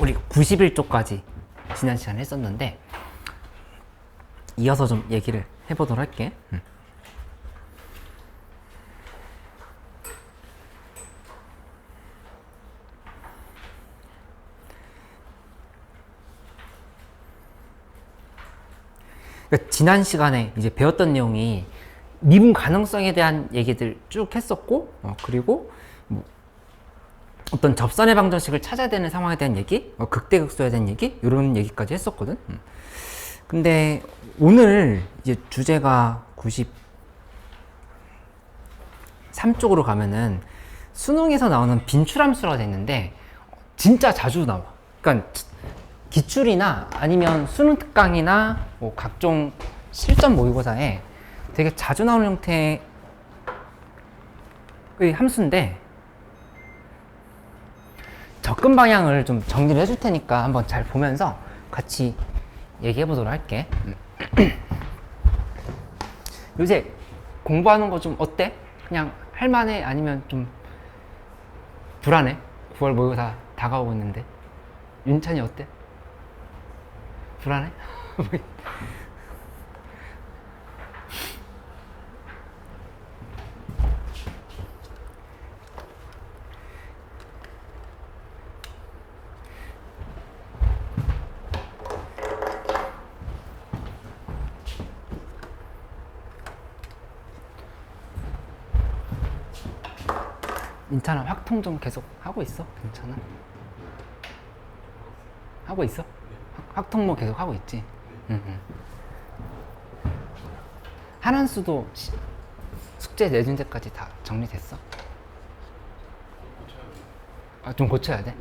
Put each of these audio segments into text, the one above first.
우리 91쪽까지 지난 시간에 했었는데 이어서 좀 얘기를 해보도록 할게. 그러니까 지난 시간에 이제 배웠던 내용이 미분 가능성에 대한 얘기들 쭉 했었고, 그리고 뭐 어떤 접선의 방정식을 찾아야 되는 상황에 대한 얘기, 극대극소에 대한 얘기, 이런 얘기까지 했었거든. 근데 오늘 이제 주제가 93쪽으로 가면은 수능에서 나오는 빈출함수라고 돼 있는데 진짜 자주 나와. 그러니까 기출이나 아니면 수능 특강이나 뭐 각종 실전 모의고사에 되게 자주 나오는 형태의 함수인데 접근 방향을 좀 정리를 해줄 테니까 한번 잘 보면서 같이 얘기해 보도록 할게. 요새 공부하는 거 좀 어때? 그냥 할만해? 아니면 좀 불안해? 9월 모의고사 다가오고 있는데 윤찬이 어때? 불안해? 괜찮아? 확통 좀 계속 하고 있어? 괜찮아? 하고 있어? 확통모 계속 하고 있지? 한한수도 숙제 내준 데까지 다 정리됐어? 아, 좀 고쳐야 돼?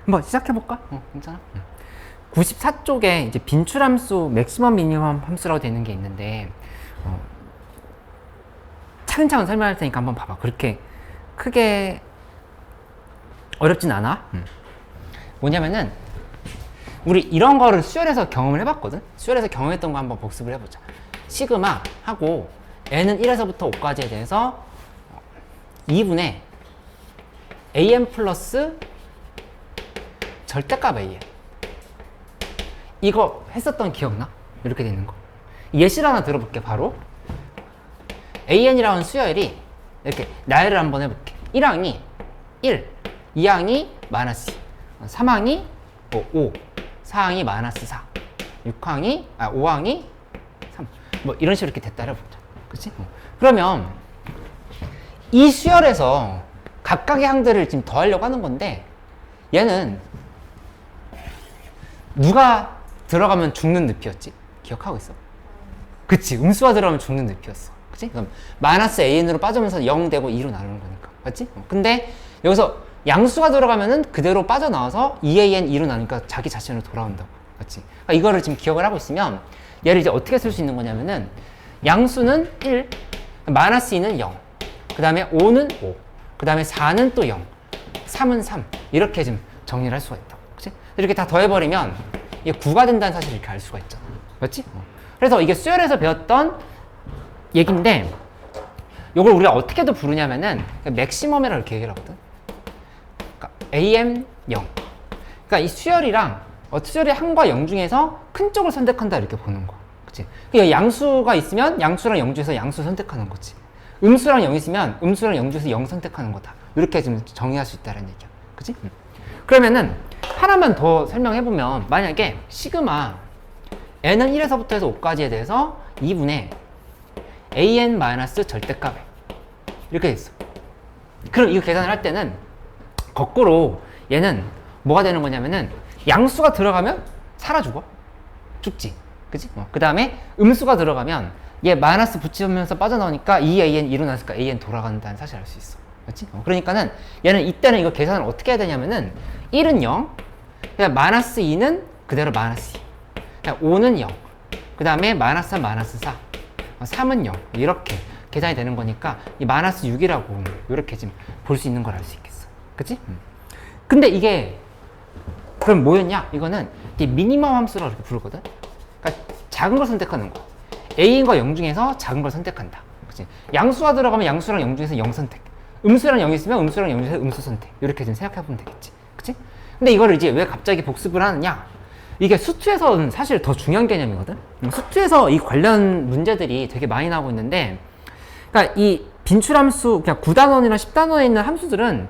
한번 시작해볼까? 괜찮아? 94쪽에 이제 빈출함수, 맥시멈 미니멈 함수라고 되어 있는 게 있는데 차근차근 설명할 테니까 한번 봐봐. 그렇게 크게 어렵진 않아. 뭐냐면은 우리 이런 거를 수열에서 경험을 해봤거든? 수열에서 경험했던 거 한번 복습을 해보자. 시그마 하고 n은 1에서부터 5까지에 대해서 2분의 an 플러스 절대값 an. 이거 했었던 기억나? 이렇게 되는 거. 예시를 하나 들어볼게. 바로 an이라는 수열이 이렇게 나열을 한번 해볼게. 1항이 1, 2항이 마이너스 2, 3항이 5, 4항이 마이너스 4, 5항이 3. 뭐 이런 식으로 이렇게 됐다 해보자. 그치? 그러면 이 수열에서 각각의 항들을 지금 더하려고 하는 건데 얘는 누가 들어가면 죽는 늪이었지? 기억하고 있어? 그치? 음수가 들어가면 죽는 늪이었어. 그치? 그럼 마이너스 an으로 빠지면서 0 되고 2로 나누는 거니까. 맞지? 근데 여기서 양수가 들어가면은 그대로 빠져나와서 2an 2로 나누니까 자기 자신으로 돌아온다고. 맞지? 그러니까 이거를 지금 기억을 하고 있으면 얘를 이제 어떻게 쓸 수 있는 거냐면은 양수는 1, 마이너스 2는 0, 그 다음에 5는 5, 그 다음에 4는 또 0, 3은 3. 이렇게 지금 정리를 할 수가 있다. 그치? 이렇게 다 더해버리면 이게 9가 된다는 사실을 이렇게 알 수가 있잖아. 맞지? 그래서 이게 수열에서 배웠던 얘기인데 이걸 우리가 어떻게도 부르냐면은 맥시멈이라고 이렇게 얘기를 하거든. 그러니까 am 0. 그러니까 이 수열이랑 수열의 1과 0 중에서 큰 쪽을 선택한다 이렇게 보는 거. 그치? 그러니까 양수가 있으면 양수랑 0 중에서 양수 선택하는 거지. 음수랑 0 있으면 음수랑 0 중에서 0 선택하는 거다. 이렇게 좀 정의할 수 있다는 얘기야. 그치? 그러면은 하나만 더 설명해보면 만약에 시그마 n은 1에서부터 해서 5까지에 대해서 2분의 an 마이너스 절대값에 이렇게 됐어. 그럼 이거 계산을 할 때는 거꾸로 얘는 뭐가 되는 거냐면은 양수가 들어가면 사라지고 죽지. 그치? 그 다음에 음수가 들어가면 얘 마이너스 붙이면서 빠져나오니까 2an 2로 나왔으니까 an 돌아간다는 사실을 알 수 있어. 그치? 그러니까는 얘는 이때는 이거 계산을 어떻게 해야 되냐면은 1은 0, 그냥 마이너스 2는 그대로 마이너스 2, 5는 0, 그 다음에 마이너스 3, 마이너스 4, 3은 0 이렇게 계산이 되는 거니까 이 마이너스 6이라고 이렇게 지금 볼 수 있는 걸 알 수 있겠어. 그치? 근데 이게 그럼 뭐였냐? 이거는 이게 미니멈 함수라고 이렇게 부르거든. 그러니까 작은 걸 선택하는 거. a인과 0 중에서 작은 걸 선택한다. 그치? 양수가 들어가면 양수랑 0 중에서 0 선택. 음수랑 0이 있으면 음수랑 0 중에서 음수 선택. 이렇게 좀 생각해보면 되겠지. 그치? 근데 이거를 이제 왜 갑자기 복습을 하느냐? 이게 수투에서는 사실 더 중요한 개념이거든. 수투에서 이 관련 문제들이 되게 많이 나오고 있는데, 그러니까 이 빈출함수, 그냥 9단원이나 10단원에 있는 함수들은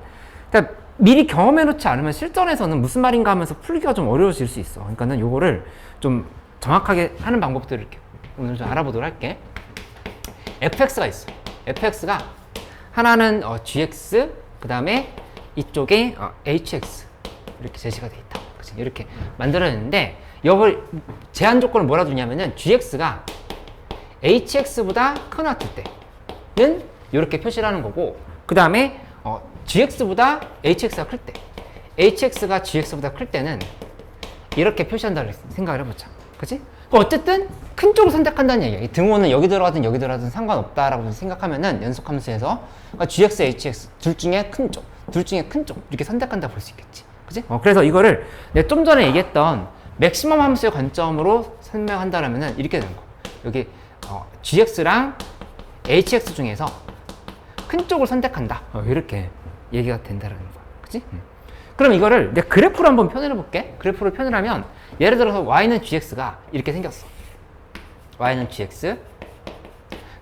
그러니까 미리 경험해놓지 않으면 실전에서는 무슨 말인가 하면서 풀기가 좀 어려워질 수 있어. 그러니까는 요거를 좀 정확하게 하는 방법들을 이렇게 오늘 좀 알아보도록 할게. fx가 있어. fx가 하나는 gx, 그 다음에 이쪽에 hx 이렇게 제시가 돼 있다. 그치? 이렇게 만들어냈는데 이걸 제한 조건을 뭐라 두냐면은 gx가 hx보다 크거나 같을 때는 이렇게 표시를 하는 거고, 그 다음에 gx보다 hx가 클 때, hx가 gx보다 클 때는 이렇게 표시한다고 생각을 해보자. 그치? 어쨌든 큰 쪽을 선택한다는 얘기야. 이 등호는 여기 들어가든 여기 들어가든 상관없다라고 생각하면은 연속함수에서 그러니까 gx, hx 둘 중에 큰 쪽, 둘 중에 큰 쪽 이렇게 선택한다 볼 수 있겠지. 그치? 그래서 이거를 내가 좀 전에 얘기했던 맥시멈 함수의 관점으로 설명한다라면은 이렇게 되는 거. 여기 gx랑 hx 중에서 큰 쪽을 선택한다. 이렇게 얘기가 된다라는 거야. 그치? 그럼 이거를 내가 그래프로 한번 표현해 볼게. 그래프로 표현을 하면 예를 들어서 y는 gx가 이렇게 생겼어. y는 gx.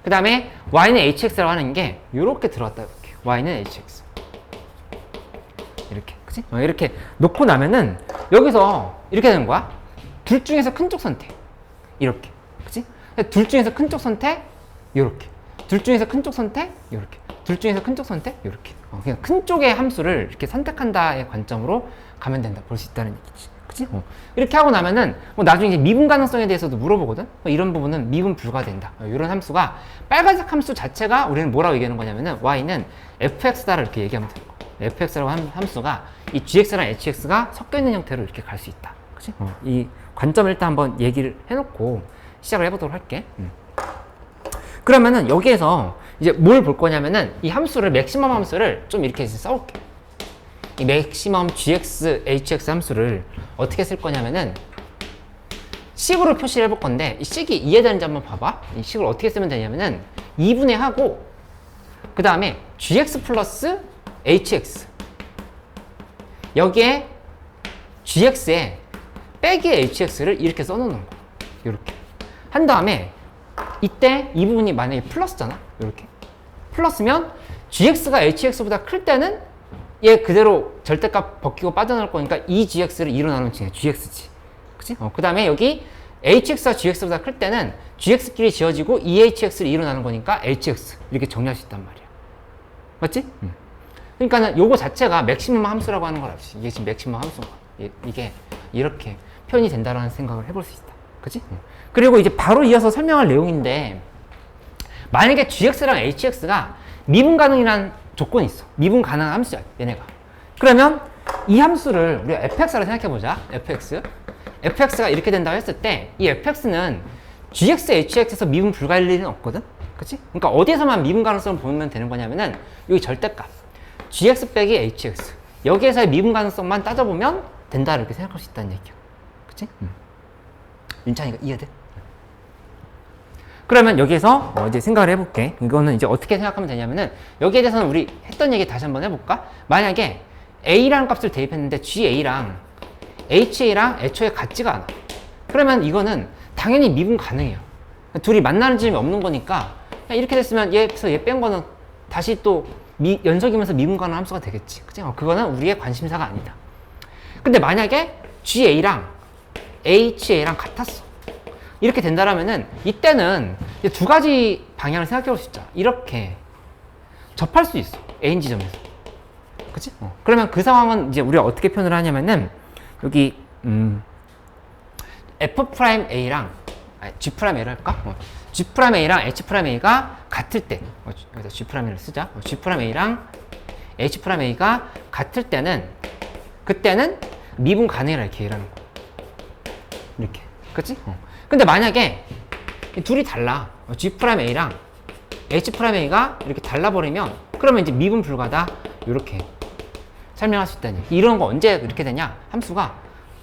그 다음에 y는 hx라고 하는 게 이렇게 들어왔다. 이렇게. y는 hx. 이렇게. 그치? 이렇게 놓고 나면은 여기서 이렇게 되는 거야. 둘 중에서 큰 쪽 선택. 이렇게. 그치? 둘 중에서 큰 쪽 선택. 이렇게. 둘 중에서 큰 쪽 선택. 이렇게. 둘 중에서 큰 쪽 선택. 이렇게. 그냥 큰 쪽의 함수를 이렇게 선택한다의 관점으로 가면 된다. 볼 수 있다는 얘기지. 그치? 이렇게 하고 나면은 나중에 이제 미분 가능성에 대해서도 물어보거든. 이런 부분은 미분 불가된다. 이런 함수가 빨간색 함수 자체가 우리는 뭐라고 얘기하는 거냐면은 y는 fx다를 이렇게 얘기하면 되는 거야. fx라고 하는 함수가 이 gx랑 hx가 섞여 있는 형태로 이렇게 갈 수 있다. 그치? 이 관점을 일단 한번 얘기를 해놓고 시작을 해보도록 할게. 그러면은 여기에서 이제 뭘 볼 거냐면은 이 함수를 맥시멈 함수를 좀 이렇게 써올게. 이 맥시멈 gx, hx 함수를 어떻게 쓸 거냐면은 식으로 표시를 해볼 건데 이 식이 이해되는지 한번 봐봐. 이 식을 어떻게 쓰면 되냐면은 2분의 하고 그 다음에 gx 플러스 hx 여기에 gx에 빼기 hx를 이렇게 써놓는 거야. 이렇게 한 다음에 이때 이 부분이 만약에 플러스잖아. 이렇게 플러스면 gx가 hx보다 클 때는 얘 그대로 절대값 벗기고 빠져나올 거니까 이 gx를 2로 나누면 gx지. 그치? 그 다음에 여기 hx가 gx보다 클 때는 gx끼리 지어지고 이 hx를 2로 나눈 거니까 hx 이렇게 정리할 수 있단 말이야. 맞지? 그러니까는 요거 자체가 맥시멈 함수라고 하는 걸 알지. 이게 지금 맥시멈 함수인 거야. 이게 이렇게 표현이 된다라는 생각을 해볼 수 있다. 그치? 그리고 이제 바로 이어서 설명할 내용인데 만약에 gx랑 hx가 미분 가능이라는 조건이 있어. 미분 가능한 함수야, 얘네가. 그러면 이 함수를 우리가 fx라고 생각해보자. fx가 이렇게 된다고 했을 때 이 fx는 gx, hx에서 미분 불가일 일은 없거든? 그치? 그러니까 어디에서만 미분 가능성을 보면 되는 거냐면은 여기 절대값 gx 빼기 hx 여기에서의 미분 가능성만 따져보면 된다 이렇게 생각할 수 있다는 얘기야. 그치? 윤찬이가 이해돼? 그러면 여기에서 이제 생각을 해볼게. 이거는 이제 어떻게 생각하면 되냐면은 여기에 대해서는 우리 했던 얘기 다시 한번 해볼까? 만약에 a라는 값을 대입했는데 ga랑 ha랑 애초에 같지가 않아. 그러면 이거는 당연히 미분 가능해요. 둘이 만나는 지점이 없는 거니까 이렇게 됐으면 얘에서 얘 뺀 거는 다시 또 연속이면서 미분 가능한 함수가 되겠지. 그치? 그거는 우리의 관심사가 아니다. 근데 만약에 ga랑 ha랑 같았어. 이렇게 된다라면은 이때는 두 가지 방향을 생각해 볼 수 있잖아. 이렇게 접할 수 있어. A인 지점에서. 그치? 그러면 그 상황은 이제 우리가 어떻게 표현을 하냐면은 여기 F'A랑 G'A를 할까? G'A랑 H'A가 같을 때 여기다 G'A를 쓰자. G'A랑 H'A가 같을 때는 그때는 미분 가능이라 이렇게 얘기하는 거야. 이렇게. 그치? 근데 만약에 둘이 달라. G'A랑 H'A가 이렇게 달라버리면 그러면 이제 미분 불가다. 이렇게 설명할 수 있다는 얘기. 이런 거 언제 이렇게 되냐? 함수가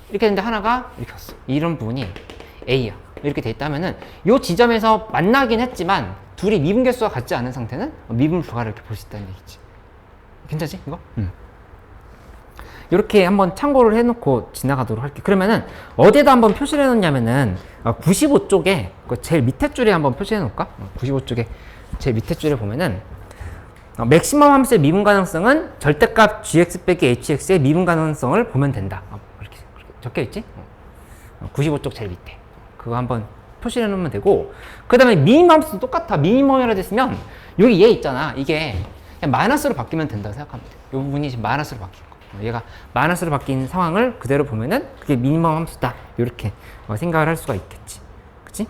이렇게 되는데 하나가 이렇게 왔어. 이런 부분이 A야. 이렇게 돼 있다면은 요 지점에서 만나긴 했지만 둘이 미분계수가 같지 않은 상태는 미분 불가를 이렇게 볼 수 있다는 얘기지. 괜찮지? 이거? 이렇게 한번 참고를 해놓고 지나가도록 할게. 그러면은 어디에다 한번 표시를 해놓냐면은 95쪽에 그 제일 밑에 줄에 한번 표시해 놓을까? 95쪽에 제일 밑에 줄에 보면은 맥시멈 함수의 미분 가능성은 절대값 gx 빼기 hx의 미분 가능성을 보면 된다. 이렇게 적혀 있지? 95쪽 제일 밑에 그거 한번 표시해 놓으면 되고, 그 다음에 미니멈 함수도 똑같아. 미니멈이라 됐으면 여기 얘 있잖아. 이게 그냥 마이너스로 바뀌면 된다고 생각하면 돼. 이 부분이 지금 마이너스로 바뀐 거. 얘가 마이너스로 바뀐 상황을 그대로 보면은 그게 미니멈 함수다. 이렇게 생각을 할 수가 있겠지. 그치?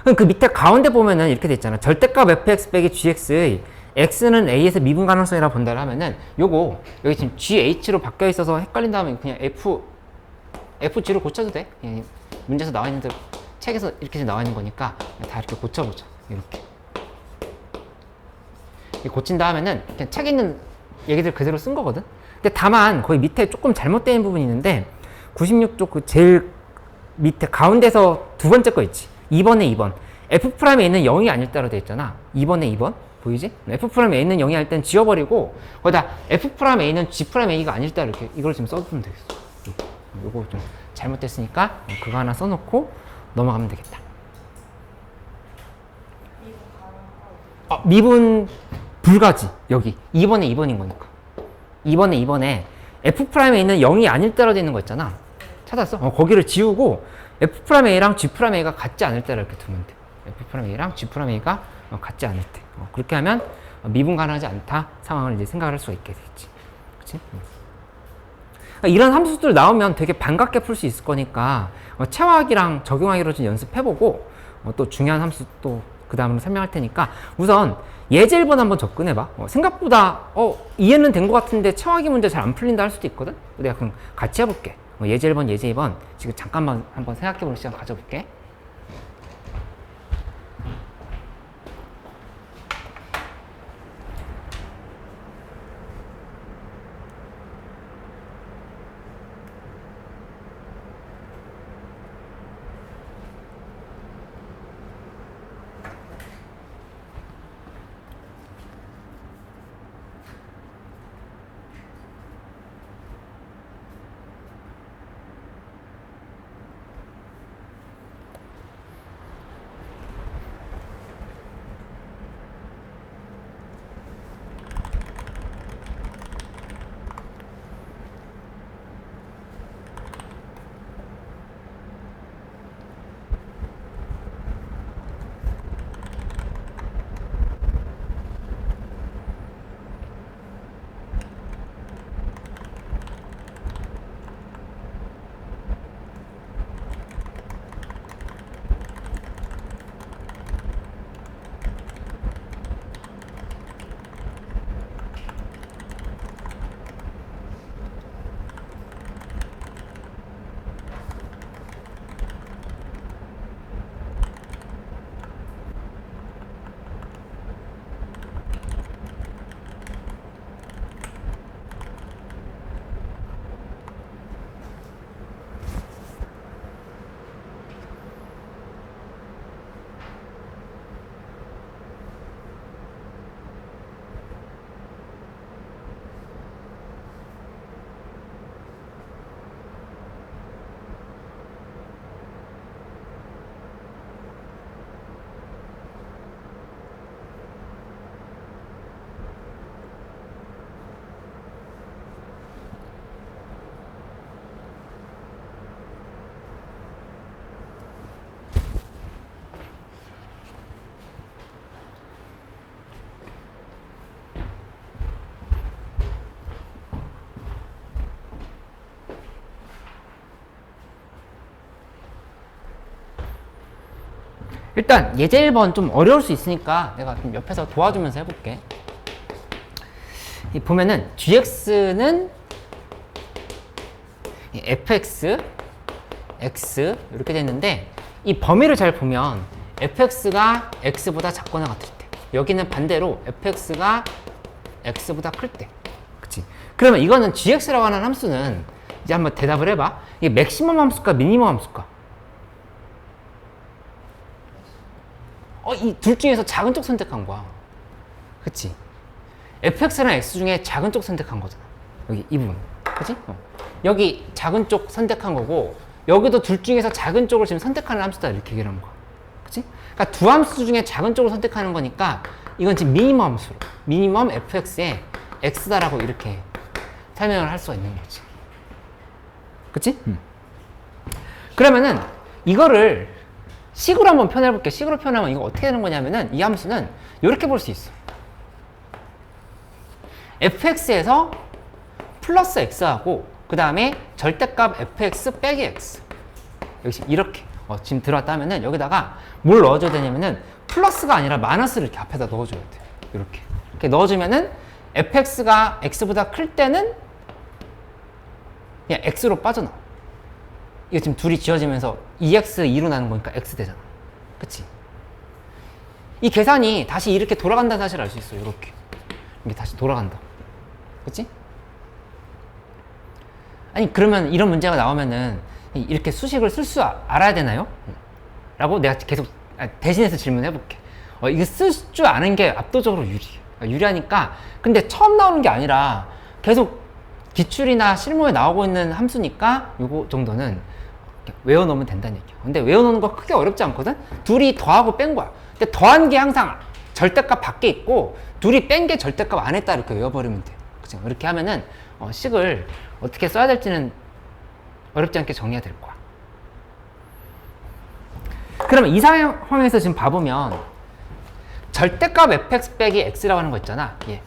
그럼 그 밑에 가운데 보면은 이렇게 돼 있잖아. 절대값 fx 빼기 gx의 x는 a에서 미분 가능성이라고 본다를 하면은 요거 여기 지금gh로 바뀌어 있어서 헷갈린다 하면 그냥 fg로 고쳐도 돼. 그냥 문제에서 나와 있는 대로 책에서 이렇게 나와 있는 거니까 다 이렇게 고쳐보자. 이렇게 고친다 하면은 그냥 책에 있는 얘기들 그대로 쓴 거거든. 근데 다만 거기 밑에 조금 잘못된 부분이 있는데 96쪽 그 제일 밑에 가운데서 두 번째 거 있지. 2번에 2번. F'에 있는 0이 아닐 때로 돼 있잖아. 2번에 2번. 보이지? F'에 있는 0이 할 땐 지워버리고 거기다 F'에 있는 G'A가 아닐 때로 이렇게 이걸 좀 써주면 되겠어. 요거 좀 잘못됐으니까 그거 하나 써놓고 넘어가면 되겠다. 미분 불가지. 여기 2번에 2번인 거니까 2번에 2번에 F'에 있는 0이 아닐 때로 되는 거 있잖아. 찾았어? 거기를 지우고 F'A랑 G'A가 같지 않을 때로 이렇게 두면 돼. F'A랑 G'A가 같지 않을 때. 그렇게 하면 미분 가능하지 않다 상황을 이제 생각을 할 수가 있게 되겠지. 그치? 그러니까 이런 함수들 나오면 되게 반갑게 풀 수 있을 거니까 체화하기랑 적용하기로 좀 연습해보고 또 중요한 함수 또 그 다음으로 설명할 테니까 우선 예제 1번 한번 접근해봐. 생각보다 이해는 된 것 같은데 체화하기 문제 잘 안 풀린다 할 수도 있거든. 내가 그럼 같이 해볼게. 예제 1번, 예제 2번 지금 잠깐만 한번 생각해보는 시간 가져볼게. 일단 예제 1번 좀 어려울 수 있으니까 내가 좀 옆에서 도와주면서 해볼게. 보면은 gx는 fx, x 이렇게 됐는데 이 범위를 잘 보면 fx가 x보다 작거나 같을 때, 여기는 반대로 fx가 x보다 클 때, 그치? 그러면 이거는 gx라고 하는 함수는 이제 한번 대답을 해봐. 이게 맥시멈 함수일까 미니멈 함수일까? 이 둘 중에서 작은 쪽 선택한 거야. 그치? fx랑 x 중에 작은 쪽 선택한 거잖아. 여기 이 부분. 그치? 여기 작은 쪽 선택한 거고, 여기도 둘 중에서 작은 쪽을 지금 선택하는 함수다. 이렇게 얘기를 한 거야. 그치? 그러니까 두 함수 중에 작은 쪽을 선택하는 거니까, 이건 지금 미니멈 함수로. 미니멈 fx에 x다라고 이렇게 설명을 할 수가 있는 거지. 그치? 그러면은, 이거를 식으로 한번 표현해볼게. 식으로 표현하면 이거 어떻게 되는 거냐면은, 이 함수는 이렇게 볼 수 있어. fx에서 플러스 x하고 그 다음에 절대값 fx 빼기 x 여기 이렇게 지금 들어왔다 하면은 여기다가 뭘 넣어줘야 되냐면은 플러스가 아니라 마이너스를 이렇게 앞에다 넣어줘야 돼. 이렇게 넣어주면은 fx가 x보다 클 때는 그냥 x로 빠져나와. 이거 지금 둘이 지워지면서 2x 2로 나는 거니까 x 되잖아. 그치? 이 계산이 다시 이렇게 돌아간다는 사실을 알 수 있어. 이렇게 다시 돌아간다. 그치? 아니 그러면 이런 문제가 나오면은 이렇게 수식을 쓸 수 알아야 되나요? 라고 내가 계속 대신해서 질문해 볼게. 이거 쓸 줄 아는 게 압도적으로 유리하니까. 근데 처음 나오는 게 아니라 계속 기출이나 실무에 나오고 있는 함수니까 요거 정도는 외워놓으면 된다는 얘기야. 근데 외워놓는 거 크게 어렵지 않거든? 둘이 더하고 뺀 거야. 근데 더한 게 항상 절대값 밖에 있고 둘이 뺀 게 절대값 안에 있다 이렇게 외워버리면 돼. 그치? 이렇게 하면은 식을 어떻게 써야 될지는 어렵지 않게 정리가 될 거야. 그러면 이 상황에서 지금 봐보면 절대값 fx 빼기 x라고 하는 거 있잖아. 예.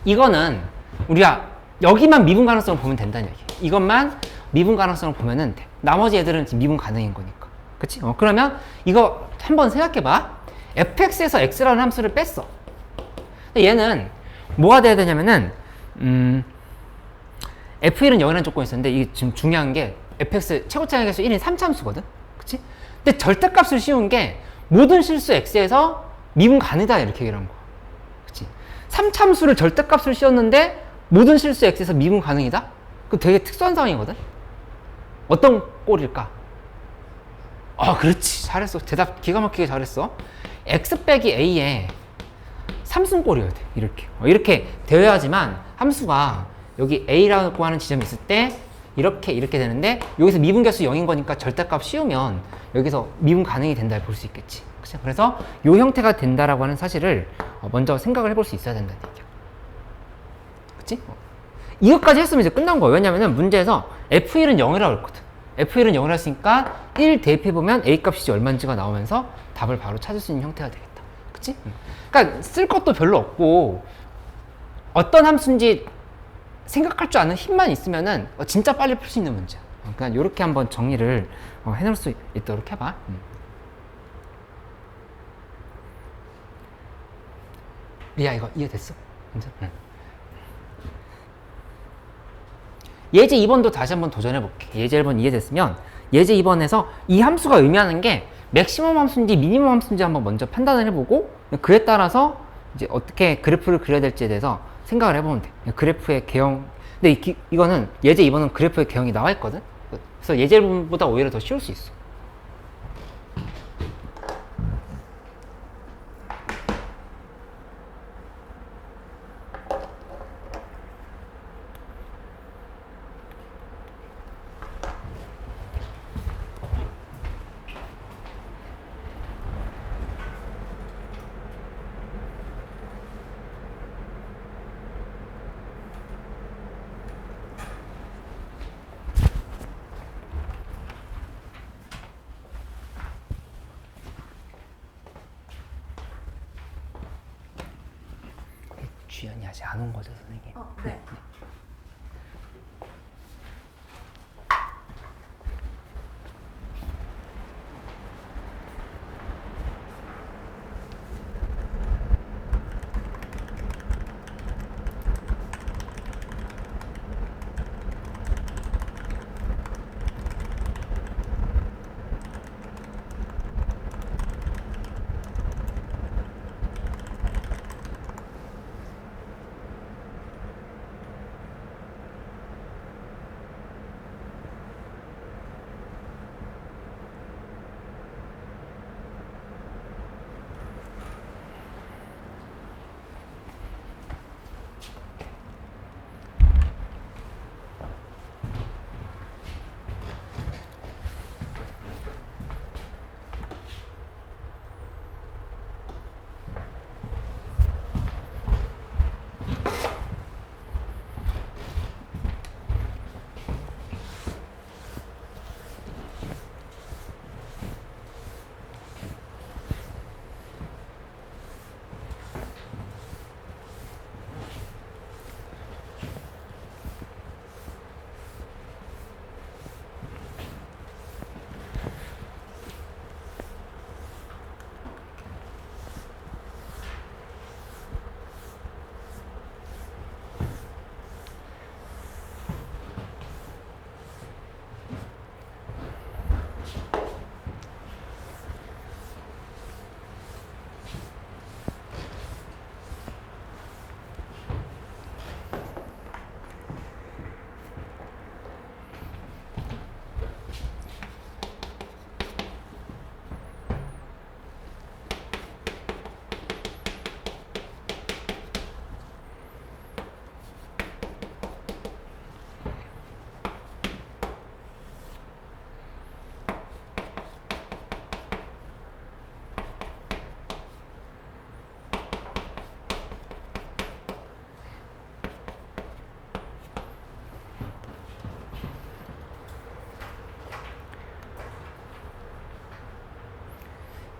이거는 우리가 여기만 미분 가능성을 보면 된다는 얘기. 이것만 미분 가능성을 보면은 돼. 나머지 애들은 지금 미분 가능인 거니까. 그치? 그러면 이거 한번 생각해봐. fx에서 x라는 함수를 뺐어. 근데 얘는 뭐가 돼야 되냐면은 f1은 0이라는 조건이 있었는데 이게 지금 중요한 게 fx 최고차의 개수 1인 3참수거든? 그치? 근데 절대값을 씌운 게 모든 실수 x에서 미분 가능하다 이렇게 얘기를 한 거야. 그치? 3참수를 절대값을 씌웠는데 모든 실수 x에서 미분 가능이다? 그거 되게 특수한 상황이거든? 어떤 꼴일까? 그렇지. 잘했어. 대답 기가 막히게 잘했어. x 빼기 a에 삼승꼴이어야 돼. 이렇게 되어야지만 함수가 여기 a라고 하는 지점이 있을 때 이렇게 되는데 여기서 미분계수 0인 거니까 절대값 씌우면 여기서 미분 가능이 된다 볼 수 있겠지. 그치? 그래서 이 형태가 된다라고 하는 사실을 먼저 생각을 해볼 수 있어야 된다는 얘기야. 그치? 이것까지 했으면 이제 끝난 거야. 왜냐면은 문제에서 f1은 0이라고 했거든. f1은 0이라고 했으니까 1 대입해보면 a 값이 얼마인지가 나오면서 답을 바로 찾을 수 있는 형태가 되겠다. 그치? 그러니까 쓸 것도 별로 없고 어떤 함수인지 생각할 줄 아는 힘만 있으면은 진짜 빨리 풀 수 있는 문제야. 그냥 이렇게 한번 정리를 해놓을 수 있도록 해봐. 리아 이거 이해됐어? 응. 예제 2번도 다시 한번 도전해볼게. 예제 1번 이해됐으면 예제 2번에서 이 함수가 의미하는 게 맥시멈 함수인지 미니멈 함수인지 한번 먼저 판단을 해보고 그에 따라서 이제 어떻게 그래프를 그려야 될지에 대해서 생각을 해보면 돼. 그래프의 개형. 근데 이거는 예제 2번은 그래프의 개형이 나와 있거든. 그래서 예제 1번보다 오히려 더 쉬울 수 있어. 주연이 아직 안 온 거죠, 선생님? 네.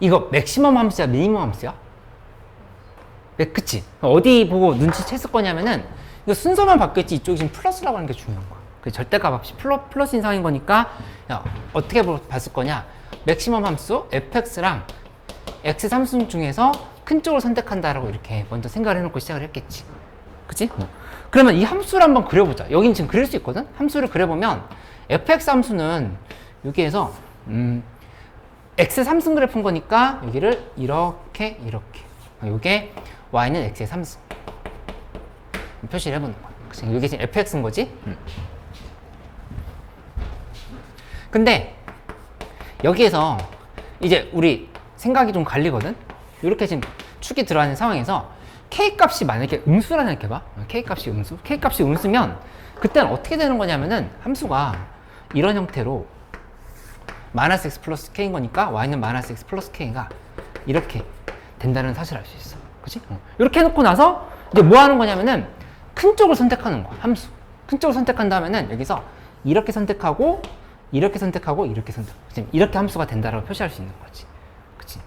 이거 맥시멈 함수야, 미니멈 함수야? 그치? 어디 보고 눈치챘을 거냐면은 이거 순서만 바뀌었지 이쪽이 지금 플러스라고 하는 게 중요한 거야. 그 절대값 없이 플러스인 상황인 거니까 야, 어떻게 봤을 거냐? 맥시멈 함수 fx랑 x 함수 중에서 큰 쪽을 선택한다라고 이렇게 먼저 생각을 해놓고 시작을 했겠지. 그치? 그러면 이 함수를 한번 그려보자. 여긴 지금 그릴 수 있거든? 함수를 그려보면 fx 함수는 여기에서 x 3승 그래프인 거니까 여기를 이렇게 요게 y는 x의 3승 표시를 해보는 거야. 그치? 여기 지금 fx인 거지? 근데 여기에서 이제 우리 생각이 좀 갈리거든? 이렇게 지금 축이 들어가는 상황에서 K값이 만약에 음수라 생각해봐. K값이 음수? K값이 음수면 그때는 어떻게 되는 거냐면은 함수가 이런 형태로 마이너스 x 플러스 k인 거니까 y는 마이너스 x 플러스 k가 이렇게 된다는 사실을 알 수 있어. 그치? 이렇게 해놓고 나서 이제 뭐 하는 거냐면은 큰 쪽을 선택하는 거야. 함수. 큰 쪽을 선택한 다음에는 여기서 이렇게 선택하고 이렇게 선택하고 이렇게 선택하고 이렇게 함수가 된다라고 표시할 수 있는 거지. 그치?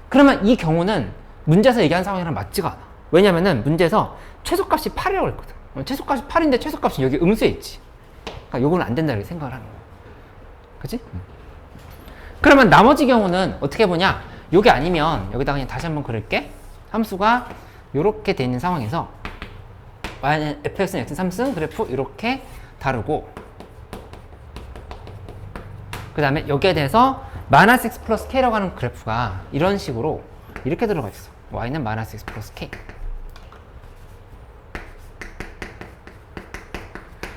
그러면 이 경우는 문제에서 얘기한 상황이랑 맞지가 않아. 왜냐면은 문제에서 최소값이 8이라고 했거든. 최소값이 8인데 최소값이 여기 음수에 있지. 그러니까 요거는 안 된다 이렇게 생각을 하는 거야. 그치? 그러면 나머지 경우는 어떻게 보냐? 요게 아니면 여기다 그냥 다시 한번 그릴게. 함수가 요렇게 돼 있는 상황에서 y는 fx는 x 3승 그래프 이렇게 다루고 그 다음에 여기에 대해서 마이너스 x 플러스 k라고 하는 그래프가 이런 식으로 이렇게 들어가 있어. y는 마이너스 x 플러스 k.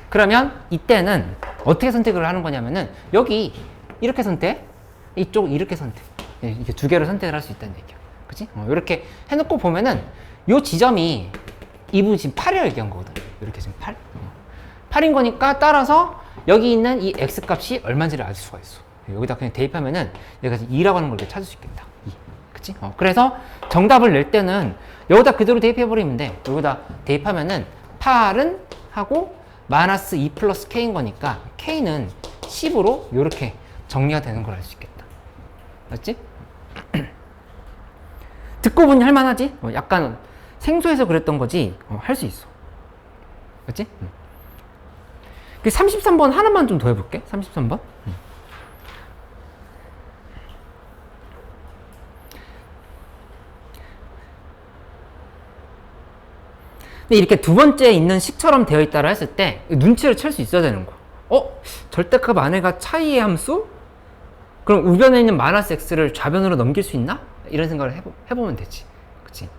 그러면 이때는 어떻게 선택을 하는 거냐면은 여기 이렇게 선택, 이쪽 이렇게 선택. 이렇게 두 개를 선택을 할 수 있다는 얘기야. 그치? 이렇게 해놓고 보면은 요 지점이 이 부분 지금 8이라고 얘기한 거거든. 이렇게 지금 8. 8인 거니까 따라서 여기 있는 이 x 값이 얼마인지를 알 수가 있어. 여기다 그냥 대입하면은 얘가 2라고 하는 걸 이렇게 찾을 수 있겠다. 2. 그치? 그래서 정답을 낼 때는 여기다 그대로 대입해버리면 돼. 여기다 대입하면은 8은 하고 마이너스 2 플러스 k인 거니까 k는 10으로 이렇게 정리가 되는 걸 알 수 있겠다. 맞지? 듣고 보니 할만하지? 약간 생소해서 그랬던 거지 할 수 있어. 맞지? 33번 하나만 좀 더 해볼게. 33번. 근데 이렇게 두 번째 있는 식처럼 되어 있다라 했을 때 눈치를 챌 수 있어야 되는 거야. 절대값 안에가 차이의 함수? 그럼 우변에 있는 마이너스 x를 좌변으로 넘길 수 있나? 이런 생각을 해보면 되지. 그치?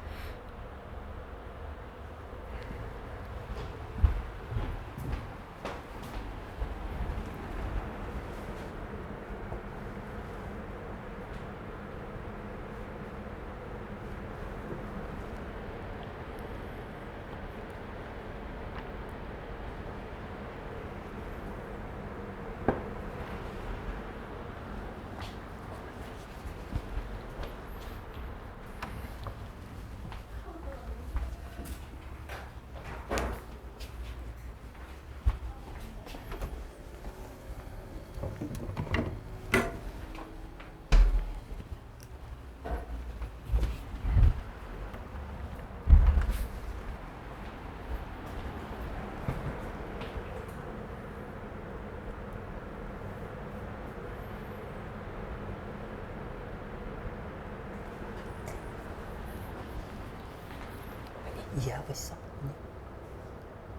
이해하고 있어?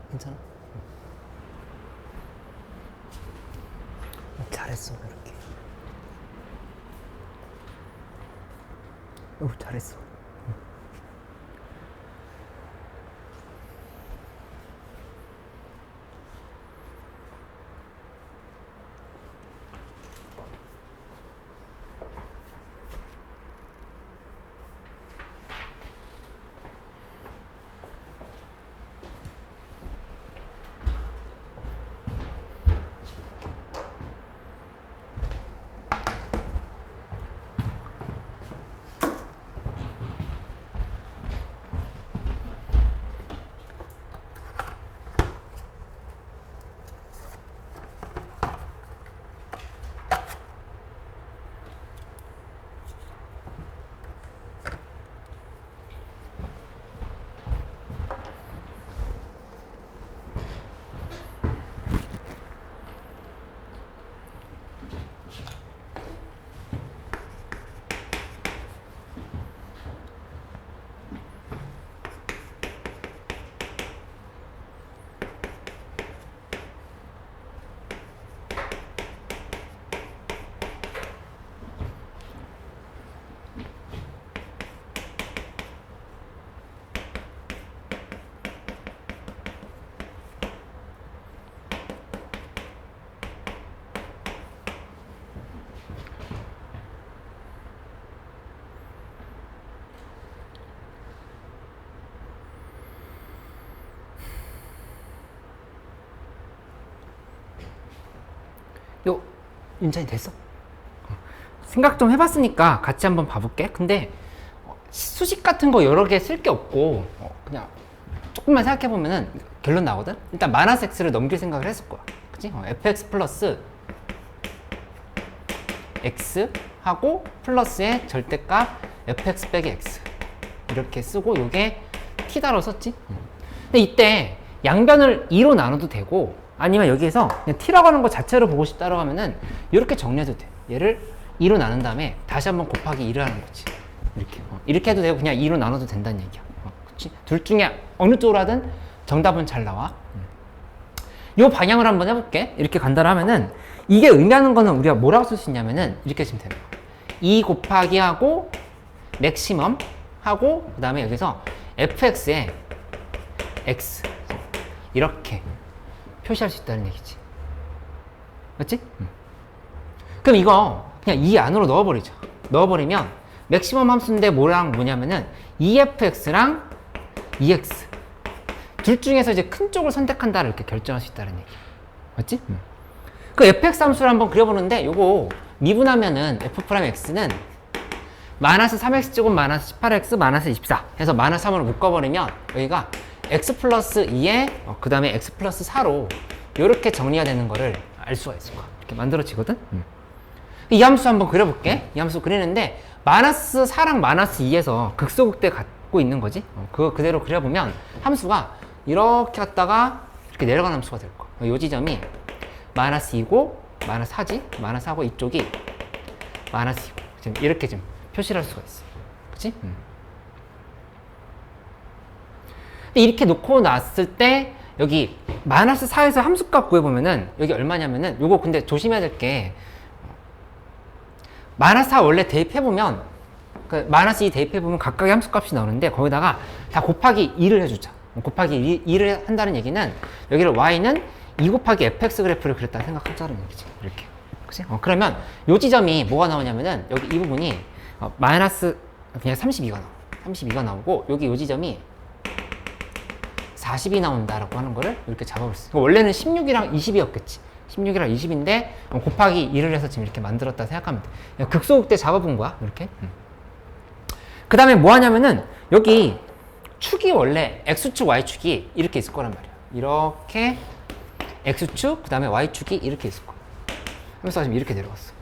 괜찮아? 잘했어, 이렇게. 잘했어. 인정이 됐어. 생각 좀 해봤으니까 같이 한번 봐볼게. 근데 수식 같은 거 여러 개 쓸 게 없고 그냥 조금만 생각해보면은 결론 나거든? 일단 마이너스 x를 넘길 생각을 했을 거야. 그치? fx 플러스 x 하고 플러스의 절대값 fx 빼기 x 이렇게 쓰고 요게 t다로 썼지? 근데 이때 양변을 2로 나눠도 되고 아니면 여기에서 그냥 t라고 하는 거 자체로 보고 싶다라고 하면은 이렇게 정리해도 돼. 얘를 2로 나눈 다음에 다시 한번 곱하기 2를 하는 거지. 이렇게. 이렇게 해도 되고 그냥 2로 나눠도 된다는 얘기야. 그치? 둘 중에 어느 쪽으로 하든 정답은 잘 나와. 요 방향을 한번 해볼게. 이렇게 간다라 하면은 이게 의미하는 거는 우리가 뭐라고 쓸 수 있냐면은 이렇게 쓰면 되는 거야. 2 곱하기 하고 맥시멈 하고 그 다음에 여기서 fx에 x 이렇게 표시할 수 있다는 얘기지. 맞지? 그럼 이거 그냥 이 안으로 넣어버리자. 넣어버리면 맥시멈 함수인데 뭐랑 뭐냐면은 EFX랑 EX 둘 중에서 이제 큰 쪽을 선택한다를 이렇게 결정할 수 있다는 얘기. 맞지? 그 fx 함수를 한번 그려보는데 요거 미분하면은 f'(x는) 마이너스 3x 제곱 마이너스 18x 마이너스 24 해서 마이너스 3으로 묶어버리면 여기가 x 플러스 2에 그 다음에 x 플러스 4로 이렇게 정리가 되는 거를 알 수가 있을 거야. 이렇게 만들어지거든. 이 함수 한번 그려볼게. 이 함수 그리는데 마이너스 4랑 마이너스 2에서 극소극대 갖고 있는 거지. 그거 그대로 그려보면 함수가 이렇게 갔다가 이렇게 내려가는 함수가 될 거야. 이 지점이 마이너스 2고 마이너스 4지. 마이너스 4고 이쪽이 마이너스 2고 지금 이렇게 지금 표시를 할 수가 있어. 그치? 이렇게 놓고 놨을 때 여기 마이너스 4에서 함수값 구해보면은 여기 얼마냐면은 요거 근데 조심해야 될 게 마이너스 4 원래 대입해보면 그 마이너스 2 대입해보면 각각의 함수값이 나오는데 거기다가 다 곱하기 2를 해주자. 곱하기 2를 한다는 얘기는 여기를 y는 2 곱하기 fx 그래프를 그렸다 생각하자는 얘기지. 이렇게. 그치? 그러면 요 지점이 뭐가 나오냐면은 여기 이 부분이 마이너스 그냥 32가 나와. 32가 나오고 여기 요 지점이 40이 나온다라고 하는 거를 이렇게 잡아볼 수 있어. 원래는 16이랑 20이었겠지. 16이랑 20인데 곱하기 2를 해서 지금 이렇게 만들었다 생각하면 돼. 그냥 극소극대 잡아본 거야. 이렇게. 그 다음에 뭐 하냐면은 여기 축이 원래 x축, y축이 이렇게 있을 거란 말이야. 이렇게 x축, 그 다음에 y축이 이렇게 있을 거야. 하면서 지금 이렇게 내려갔어.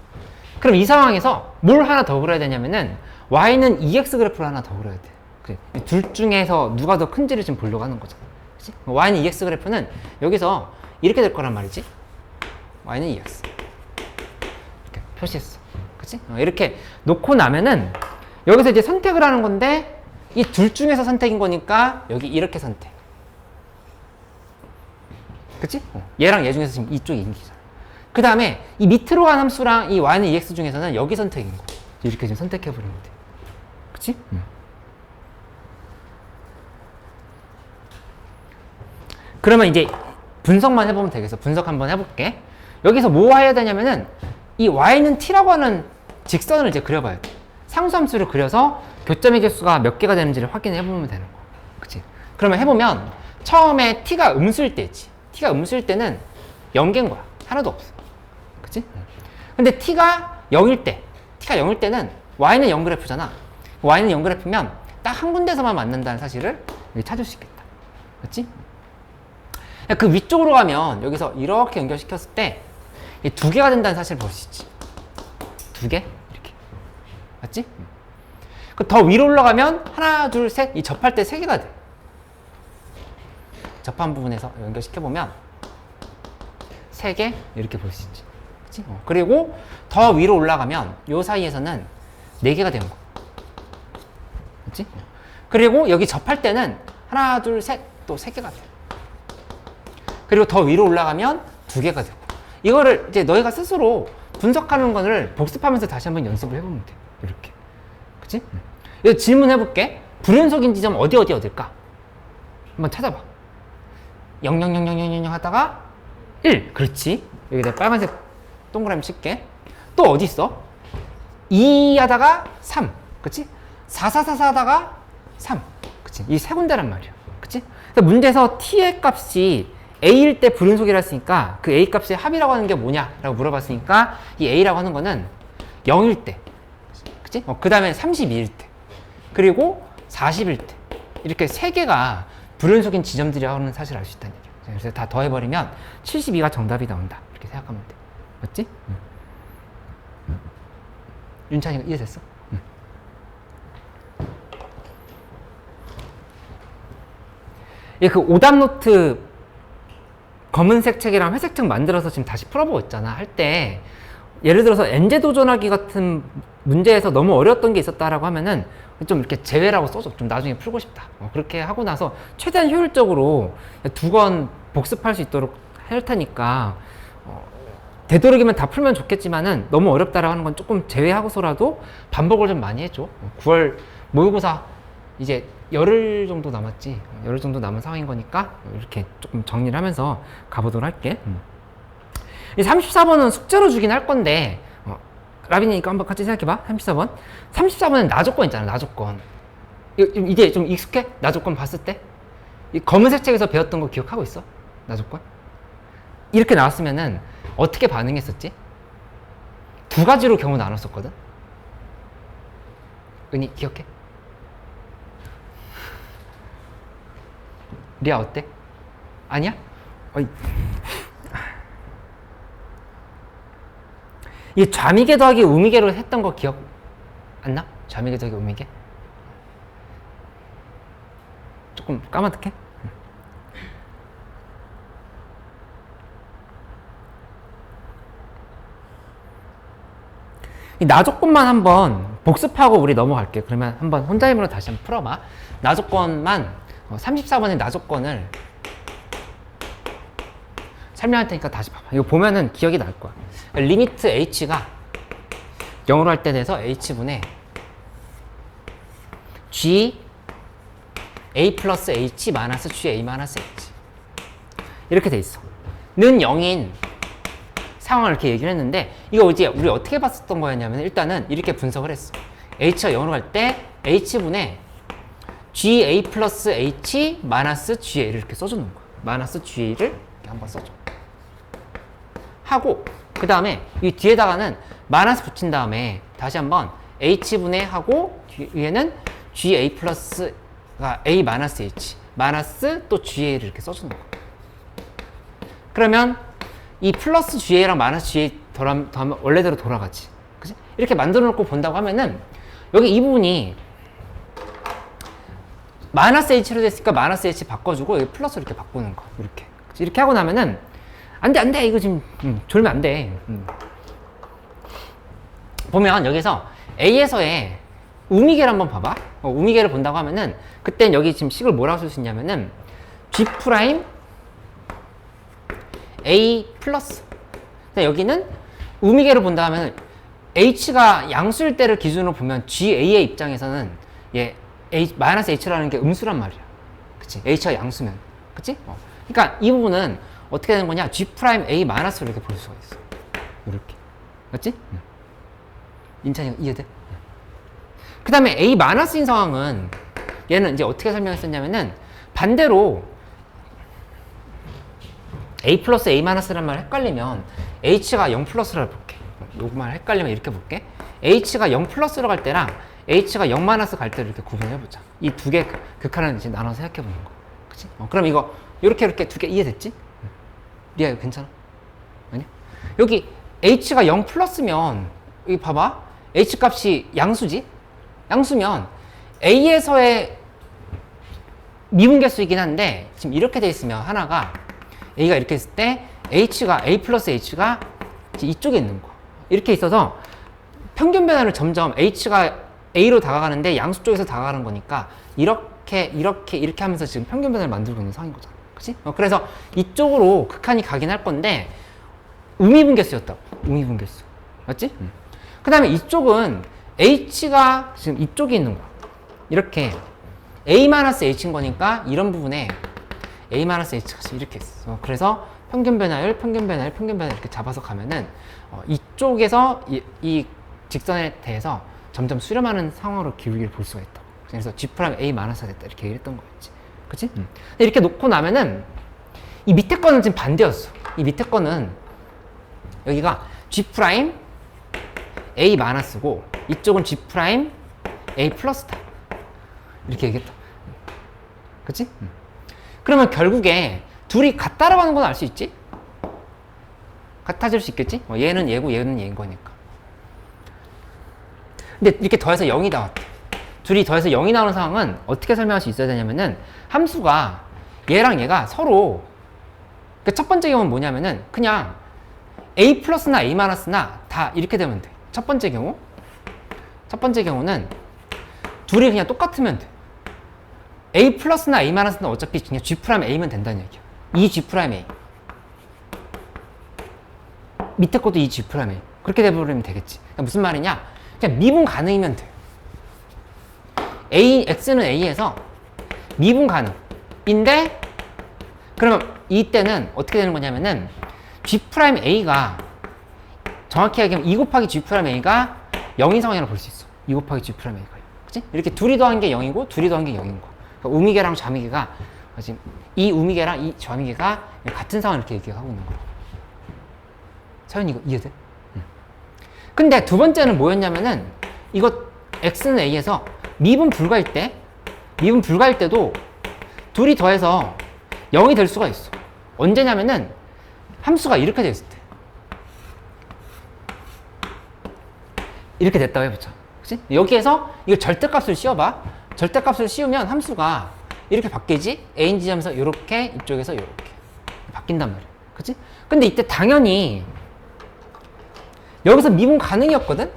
그럼 이 상황에서 뭘 하나 더 그려야 되냐면은 y는 2x 그래프를 하나 더 그려야 돼. 그래. 둘 중에서 누가 더 큰지를 지금 보려고 하는 거잖아. 그치? y는 2x 그래프는 여기서 이렇게 될 거란 말이지. y는 2x. 이렇게 표시했어. 그치? 이렇게 놓고 나면은 여기서 이제 선택을 하는 건데 이 둘 중에서 선택인 거니까 여기 이렇게 선택. 그치? 얘랑 얘 중에서 지금 이쪽이 인기잖아. 그 다음에 이 밑으로 간 함수랑 이 y는 2x 중에서는 여기 선택인 거. 이렇게 지금 선택해버리면 돼. 그치? 그러면 이제 분석만 해보면 되겠어. 분석 한번 해볼게. 여기서 뭐 해야 되냐면은 이 y는 t라고 하는 직선을 이제 그려봐야 돼. 상수함수를 그려서 교점의 개수가 몇 개가 되는지를 확인해보면 되는 거. 그치? 그러면 해보면 처음에 t가 음수일 때지. t가 음수일 때는 0개인 거야. 하나도 없어. 그치? 근데 t가 0일 때는 y는 0 그래프잖아. y는 0 그래프면 딱 한 군데서만 맞는다는 사실을 여기 찾을 수 있겠다. 그치? 그 위쪽으로 가면 여기서 이렇게 연결시켰을 때 두 개가 된다는 사실을 볼 수 있지. 두 개? 이렇게. 맞지? 더 위로 올라가면 하나, 둘, 셋. 이 접할 때 세 개가 돼. 접한 부분에서 연결시켜보면 세 개? 이렇게 볼 수 있지. 그치? 그리고 더 위로 올라가면 요 사이에서는 네 개가 되는 거. 그치? 그리고 여기 접할 때는 하나, 둘, 셋. 또 세 개가 돼. 그리고 더 위로 올라가면 두 개가 되고. 이거를 이제 너희가 스스로 분석하는 거를 복습하면서 다시 한번 연습을 해보면 돼. 이렇게. 그치? 여기 질문해볼게. 불연속인 지점 어딜까? 한번 찾아봐. 0, 0, 0, 0, 0, 0 하다가 1. 그렇지. 여기 내가 빨간색 동그라미 칠게. 또 어디 있어? 2 하다가 3. 그치? 4, 4, 4, 4 하다가 3. 그치? 이 세 군데란 말이야. 그치? 문제에서 t의 값이 A일 때 불음속이라 했으니까 그 A 값의 합이라고 하는 게 뭐냐라고 물어봤으니까 이 A라고 하는 거는 0일 때, 그치? 그 다음에 32일 때, 그리고 40일 때 이렇게 세 개가 불연속인 지점들이라고 하는 사실을 알 수 있다는 얘기야. 그래서 다 더해버리면 72가 정답이 나온다. 이렇게 생각하면 돼. 맞지? 윤찬이가 이해됐어? 그 오답 노트 검은색 책이랑 회색 책 만들어서 지금 다시 풀어보고 있잖아. 할 때 예를 들어서 엔제 도전하기 같은 문제에서 너무 어려웠던 게 있었다라고 하면은 좀 이렇게 제외라고 써줘. 좀 나중에 풀고 싶다. 그렇게 하고 나서 최대한 효율적으로 2권 복습할 수 있도록 할 테니까 되도록이면 다 풀면 좋겠지만은 너무 어렵다라고 하는 건 조금 제외하고서라도 반복을 좀 많이 해줘. 9월 모의고사 이제 열흘 정도 남았지. 열흘 정도 남은 상황인 거니까 이렇게 조금 정리를 하면서 가보도록 할게. 이 34번은 숙제로 주긴 할 건데 라빈이 이거 한번 같이 생각해봐. 34번. 34번은 나조건 있잖아. 나조건. 이제 좀 익숙해? 나조건 봤을 때? 이 검은색 책에서 배웠던 거 기억하고 있어? 나조건? 이렇게 나왔으면은 어떻게 반응했었지? 두 가지로 경우 나눴었거든? 은희 기억해? 리아 어때? 아니야? 어이. 이 좌미계 더하기 우미계로 했던 거 기억 안 나? 좌미계 더하기 우미계? 조금 까마득해? 이 나조건만 한번 복습하고 우리 넘어갈게. 그러면 한번 혼자 힘으로 다시 한번 풀어봐. 나조건만 34번의 나조건을 설명할 테니까 다시 봐봐. 이거 보면은 기억이 날 거야. 리미트 h가 0으로 할 때 돼서 h분의 g a 플러스 h 마이너스 g a 마이너스 h 이렇게 돼 있어. 는 0인 상황을 이렇게 얘기를 했는데 이거 이제 우리 어떻게 봤었던 거였냐면 일단은 이렇게 분석을 했어. h가 0으로 갈 때 h분의 ga 플러스 h 마이너스 ga를 이렇게 써주는 거야. 마이너스 ga를 이렇게 한번 써줘. 하고 그 다음에 이 뒤에다가는 마이너스 붙인 다음에 다시 한번 h분의 하고 위에는 ga 플러스가 a 마이너스 h 마이너스 또 ga를 이렇게 써주는 거야. 그러면 이 플러스 ga랑 마이너스 ga 더하면 원래대로 돌아가지. 그치? 이렇게 만들어 놓고 본다고 하면은 여기 이 부분이 마이너스 h로 됐으니까 마이너스 h 바꿔주고 여기 플러스로 이렇게 바꾸는 거. 이렇게. 이렇게 하고 나면은 안 돼. 이거 지금 졸면 안 돼. 보면 여기서 A에서의 우미계를 한번 봐봐. 우미계를 본다고 하면은 그땐 여기 지금 식을 뭐라고 쓸 수 있냐면은 G 프라임 A 플러스. 여기는 우미계를 본다 하면 H가 양수일 때를 기준으로 보면 GA의 입장에서는 얘 마이너스 H라는 게 음수란 말이야. 그치? H가 양수면. 그치? 그러니까 이 부분은 어떻게 되는 거냐? G 프라임 A 마이너스로 이렇게 볼 수가 있어. 이렇게. 맞지? 인찬이가 이해돼? 그 다음에 A 마이너스인 상황은 얘는 이제 어떻게 설명했었냐면은 반대로 A 플러스 A 마이너스란 말 헷갈리면 H가 0 플러스라고 볼게. 요거만 헷갈리면 이렇게 볼게. H가 0 플러스로 갈 때랑 H가 0 마이너스 갈 때를 이렇게 구분해보자. 이 두 개 극한을 이제 나눠서 생각해보는 거. 그치? 그럼 이거 이렇게 두 개 이해됐지? 리아 이거 괜찮아? 아니야? 여기 H가 0 플러스면 여기 봐봐. H 값이 양수지? 양수면 A에서의 미분계수이긴 한데 지금 이렇게 돼 있으면 하나가 A가 이렇게 있을 때 H가 A 플러스 H가 이쪽에 있는 거. 이렇게 있어서 평균 변화를 점점 H가 A로 다가가는데 양수 쪽에서 다가가는 거니까 이렇게 하면서 지금 평균 변화를 만들고 있는 상황인 거잖아. 그치? 그래서 이쪽으로 극한이 가긴 할 건데 우미분계수였다고. 우미분계수. 맞지? 그 다음에 이쪽은 H가 지금 이쪽에 있는 거야. 이렇게 A-H인 거니까 이런 부분에 A-H가 지금 이렇게 있어. 그래서 평균 변화율 이렇게 잡아서 가면은 이쪽에서 이 직선에 대해서 점점 수렴하는 상황으로 기울기를 볼 수가 있다고. 그래서 G' A- 됐다 이렇게 얘기했던 거였지. 그치? 이렇게 놓고 나면은 이 밑에 거는 지금 반대였어. 이 밑에 거는 여기가 G 프라임 A 마이너스고 이쪽은 G 프라임 A 플러스다. 이렇게 얘기했다. 그치? 그러면 결국에 둘이 같다라고 하는 건 알 수 있지? 같아질 수 있겠지? 얘는 얘고 얘는 얘인 거니까. 근데 이렇게 더해서 0이 나왔대. 둘이 더해서 0이 나오는 상황은 어떻게 설명할 수 있어야 되냐면은 함수가 얘랑 얘가 서로 그러니까 첫 번째 경우는 뭐냐면은 그냥 A 플러스나 A 마이너스나 다 이렇게 되면 돼. 첫 번째 경우는 둘이 그냥 똑같으면 돼. A 플러스나 A 마이너스는 어차피 그냥 G 프라임 A면 된다는 얘기야. 이 G 프라임 A. 밑에 것도 이 G 프라임 A. 그렇게 돼버리면 되겠지. 그러니까 무슨 말이냐? 그냥 미분 가능이면 돼. X는 A에서 미분 가능인데 그러면 이때는 어떻게 되는 거냐면은 G 프라임 A가 정확히 얘기하면 2 곱하기 G 프라임 A가 0인 상황이라고 볼 수 있어. 2 곱하기 G 프라임 A가. 그치? 이렇게 둘이 더한 게 0이고 둘이 더한 게 0인 거야. 그러니까 우미계랑 좌미계가 지금 이 우미계랑 이 좌미계가 같은 상황을 이렇게 얘기하고 있는 거야. 서현이 이거 이해돼? 근데 두 번째는 뭐였냐면은 이거 X는 A에서 미분 불가일 때도 둘이 더해서 0이 될 수가 있어. 언제냐면은 함수가 이렇게 됐을 때. 이렇게 됐다고 해보자. 그치? 여기에서 이거 절대값을 씌워봐. 절대값을 씌우면 함수가 이렇게 바뀌지? A인 지점에서 이렇게, 이쪽에서 이렇게 바뀐단 말이야. 그치? 근데 이때 당연히 여기서 미분 가능이었거든?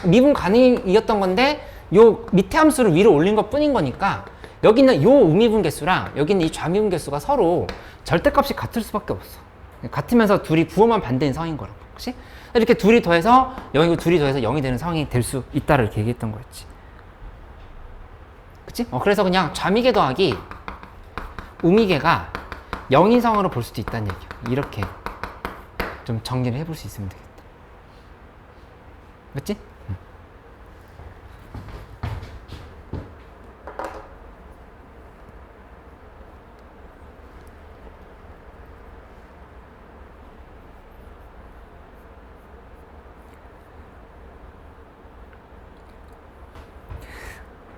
미분 가능이었던 건데 요 밑에 함수를 위로 올린 것 뿐인 거니까 여기 있는 요 우미분 개수랑 여기 있는 이 좌미분 개수가 서로 절대값이 같을 수밖에 없어. 같으면서 둘이 부호만 반대인 상황인 거라고. 그치? 이렇게 둘이 더해서 0이고 둘이 더해서 0이 되는 상황이 될 수 있다를 이렇게 얘기했던 거였지. 그치? 그래서 그냥 좌미계 더하기 우미계가 0인 상황으로 볼 수도 있다는 얘기야. 이렇게 좀 정리를 해볼 수 있으면 되겠다. 맞지?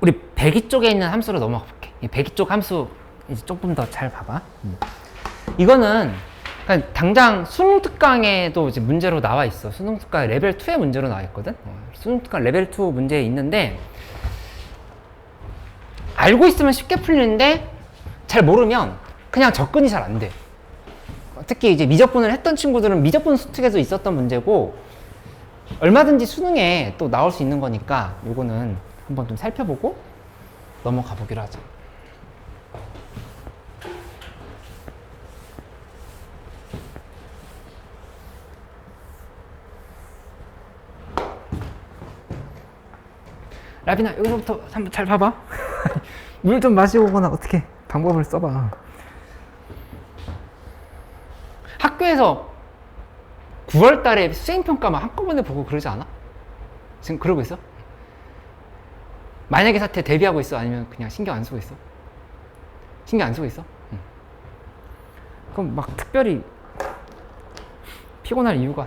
우리 배기 쪽에 있는 함수로 넘어가 볼게. 이 배기 쪽 함수 이제 조금 더 잘 봐봐. 이거는 그러니까 당장 수능 특강에도 이제 문제로 나와 있어. 수능 특강 레벨 2의 문제로 나와 있거든. 수능 특강 레벨 2 문제에 있는데 알고 있으면 쉽게 풀리는데 잘 모르면 그냥 접근이 잘 안 돼. 특히 이제 미적분을 했던 친구들은 미적분 수특에도 있었던 문제고 얼마든지 수능에 또 나올 수 있는 거니까 요거는 한번 좀 살펴보고 넘어가 보기로 하자. 라빈아 여기서부터 한번 잘 봐봐. 물 좀 마시고 오거나 어떻게 방법을 써봐. 학교에서 9월 달에 수행평가만 한꺼번에 보고 그러지 않아? 지금 그러고 있어? 만약에 사태 대비하고 있어? 아니면 그냥 신경 안 쓰고 있어? 신경 안 쓰고 있어? 응. 그럼 막 특별히 피곤할 이유가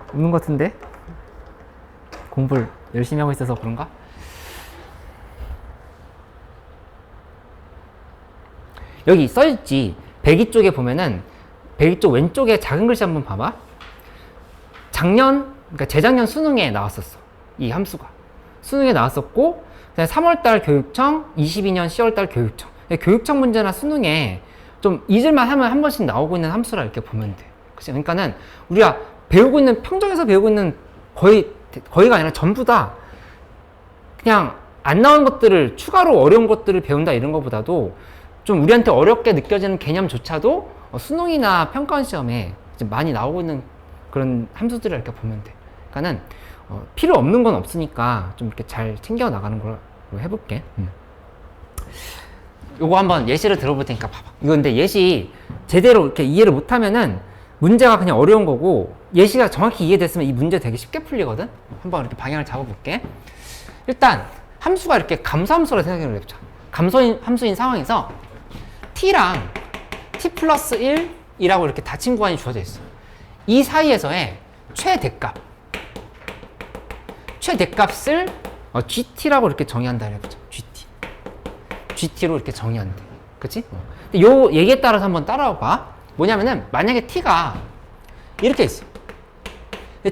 없는 것 같은데? 공부를 열심히 하고 있어서 그런가? 여기 써있지. 배기 쪽에 보면은 배기 쪽 왼쪽에 작은 글씨 한번 봐봐. 그러니까 재작년 수능에 나왔었어. 이 함수가. 수능에 나왔었고 3월달 교육청, 22년 10월달 교육청. 교육청 문제나 수능에 좀 잊을만 하면 한 번씩 나오고 있는 함수라 이렇게 보면 돼. 그치? 그러니까는 우리가 배우고 있는 평정에서 배우고 있는 거의가 아니라 전부 다 그냥 안 나온 것들을 추가로 어려운 것들을 배운다 이런 것보다도 좀 우리한테 어렵게 느껴지는 개념조차도 수능이나 평가원 시험에 많이 나오고 있는 그런 함수들을 이렇게 보면 돼. 그러니까는 필요 없는 건 없으니까 좀 이렇게 잘 챙겨 나가는 걸로 해볼게. 요거 한번 예시를 들어볼 테니까 봐봐. 이거 근데 예시 제대로 이렇게 이해를 못하면은 문제가 그냥 어려운 거고 예시가 정확히 이해됐으면 이 문제 되게 쉽게 풀리거든. 한번 이렇게 방향을 잡아볼게. 일단 함수가 이렇게 감소함수라 생각을 해보자. 감소함수인 상황에서 t랑 t 플러스 1이라고 이렇게 닫힌 구간이 주어져 있어. 이 사이에서의 최대값을 GT라고 이렇게 정의한다 해보자. GT로 이렇게 정의한대. 그치? 근데 요 얘기에 따라서 한번 따라와. 뭐냐면은, 만약에 T가 이렇게 있어.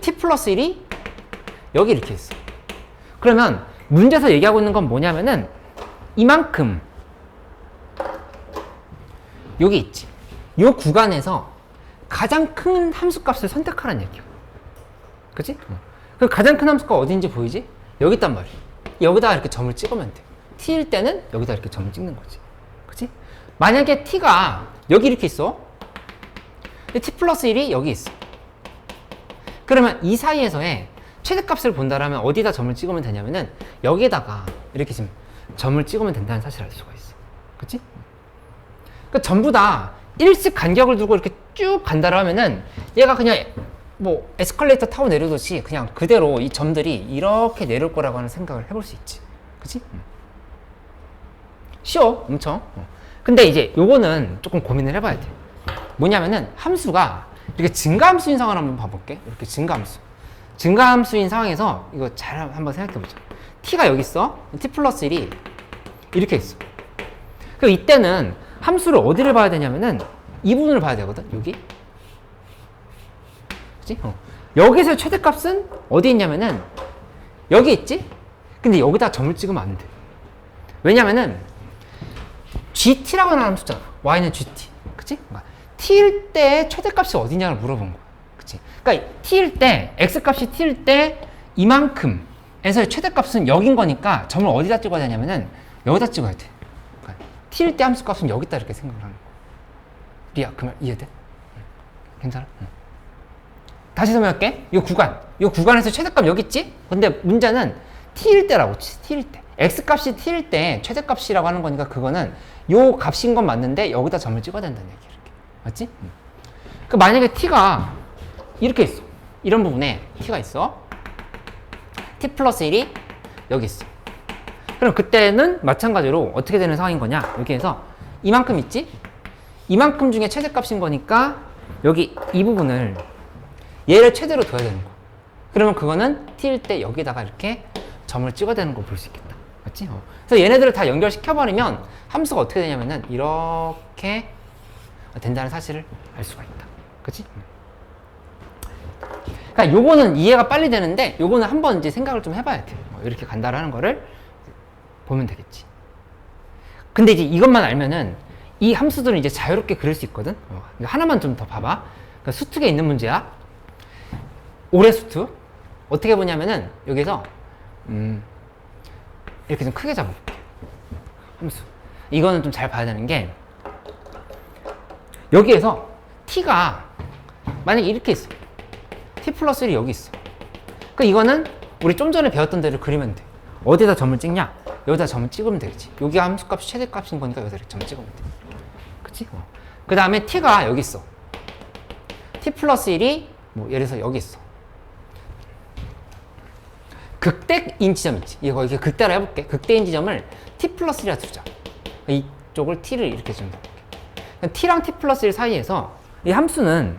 T 플러스 1이 여기 이렇게 있어. 그러면 문제에서 얘기하고 있는 건 뭐냐면은, 이만큼 여기 있지. 요 구간에서 가장 큰 함수값을 선택하라는 얘기야. 그치? 그 가장 큰 함수가 어딘지 보이지? 여기 있단 말이야. 여기다가 이렇게 점을 찍으면 돼. t일 때는 여기다 이렇게 점을 찍는 거지. 그치? 만약에 t가 여기 이렇게 있어. t 플러스 1이 여기 있어. 그러면 이 사이에서의 최대값을 본다라면 어디다 점을 찍으면 되냐면은 여기에다가 이렇게 지금 점을 찍으면 된다는 사실을 알 수가 있어. 그치? 그러니까 전부 다 일씩 간격을 두고 이렇게 쭉 간다라 하면은 얘가 그냥 뭐 에스컬레이터 타고 내려오듯이 그냥 그대로 이 점들이 이렇게 내려올 거라고 하는 생각을 해볼 수 있지. 그치? 쉬워, 엄청. 근데 이제 요거는 조금 고민을 해봐야 돼. 뭐냐면은 함수가 이렇게 증가함수인 상황을 한번 봐볼게. 이렇게 증가함수인 상황에서 이거 잘 한번 생각해보자. t가 여기 있어. t 플러스 1이 이렇게 있어. 그럼 이때는 함수를 어디를 봐야 되냐면은 이 부분을 봐야 되거든. 여기. 그치? 여기서 최대값은 어디 있냐면은 여기 있지? 근데 여기다 점을 찍으면 안 돼. 왜냐면은 GT라고 하는 함수잖아. Y는 GT. 그치? 그러니까 T일 때 최대값이 어디냐를 물어본 거야. 그치? 그러니까 T일 때, X값이 T일 때 이만큼에서의 최대값은 여긴 거니까 점을 어디다 찍어야 되냐면은 여기다 찍어야 돼. 그러니까 T일 때 함수값은 여기다 이렇게 생각을 하는 거야. 리아, 그 말 이해돼? 괜찮아? 다시 설명할게. 이 구간에서 최대값 여기 있지? 근데 문제는 t일 때라고 치. t일 때. x값이 t일 때 최대값이라고 하는 거니까 그거는 요 값인 건 맞는데 여기다 점을 찍어야 된다는 얘기야. 이렇게. 맞지? 그 만약에 t가 이렇게 있어. 이런 부분에 t가 있어. t 플러스 1이 여기 있어. 그럼 그때는 마찬가지로 어떻게 되는 상황인 거냐? 여기에서 이만큼 있지? 이만큼 중에 최대값인 거니까 여기 이 부분을 얘를 최대로 둬야 되는 거. 그러면 그거는 t일 때 여기다가 이렇게 점을 찍어야 되는 거 볼 수 있겠다. 맞지? 그래서 얘네들을 다 연결시켜버리면 함수가 어떻게 되냐면은 이렇게 된다는 사실을 알 수가 있다. 그치? 그러니까 요거는 이해가 빨리 되는데 요거는 한번 이제 생각을 좀 해봐야 돼. 이렇게 간다라는 거를 보면 되겠지. 근데 이제 이것만 알면은 이 함수들은 이제 자유롭게 그릴 수 있거든? 하나만 좀 더 봐봐. 그러니까 수특에 있는 문제야. 올해 수특. 어떻게 보냐면은, 여기서, 이렇게 좀 크게 잡아볼게. 함수. 이거는 좀 잘 봐야 되는 게, 여기에서 t가 만약에 이렇게 있어. t 플러스 1이 여기 있어. 그러니까 이거는 우리 좀 전에 배웠던 대로 그리면 돼. 어디다 점을 찍냐? 여기다 점을 찍으면 되겠지. 여기가 함수값이 최대값인 거니까 여기다 이렇게 점을 찍으면 돼. 그치? 그 다음에 t가 여기 있어. t 플러스 1이 뭐 예를 들어서 여기 있어. 극대인 지점 있지. 이거 극대로 해볼게. 극대인 지점을 t 플러스 1이라 두자. 이쪽을 t를 이렇게 준다. t랑 t 플러스 1 사이에서 이 함수는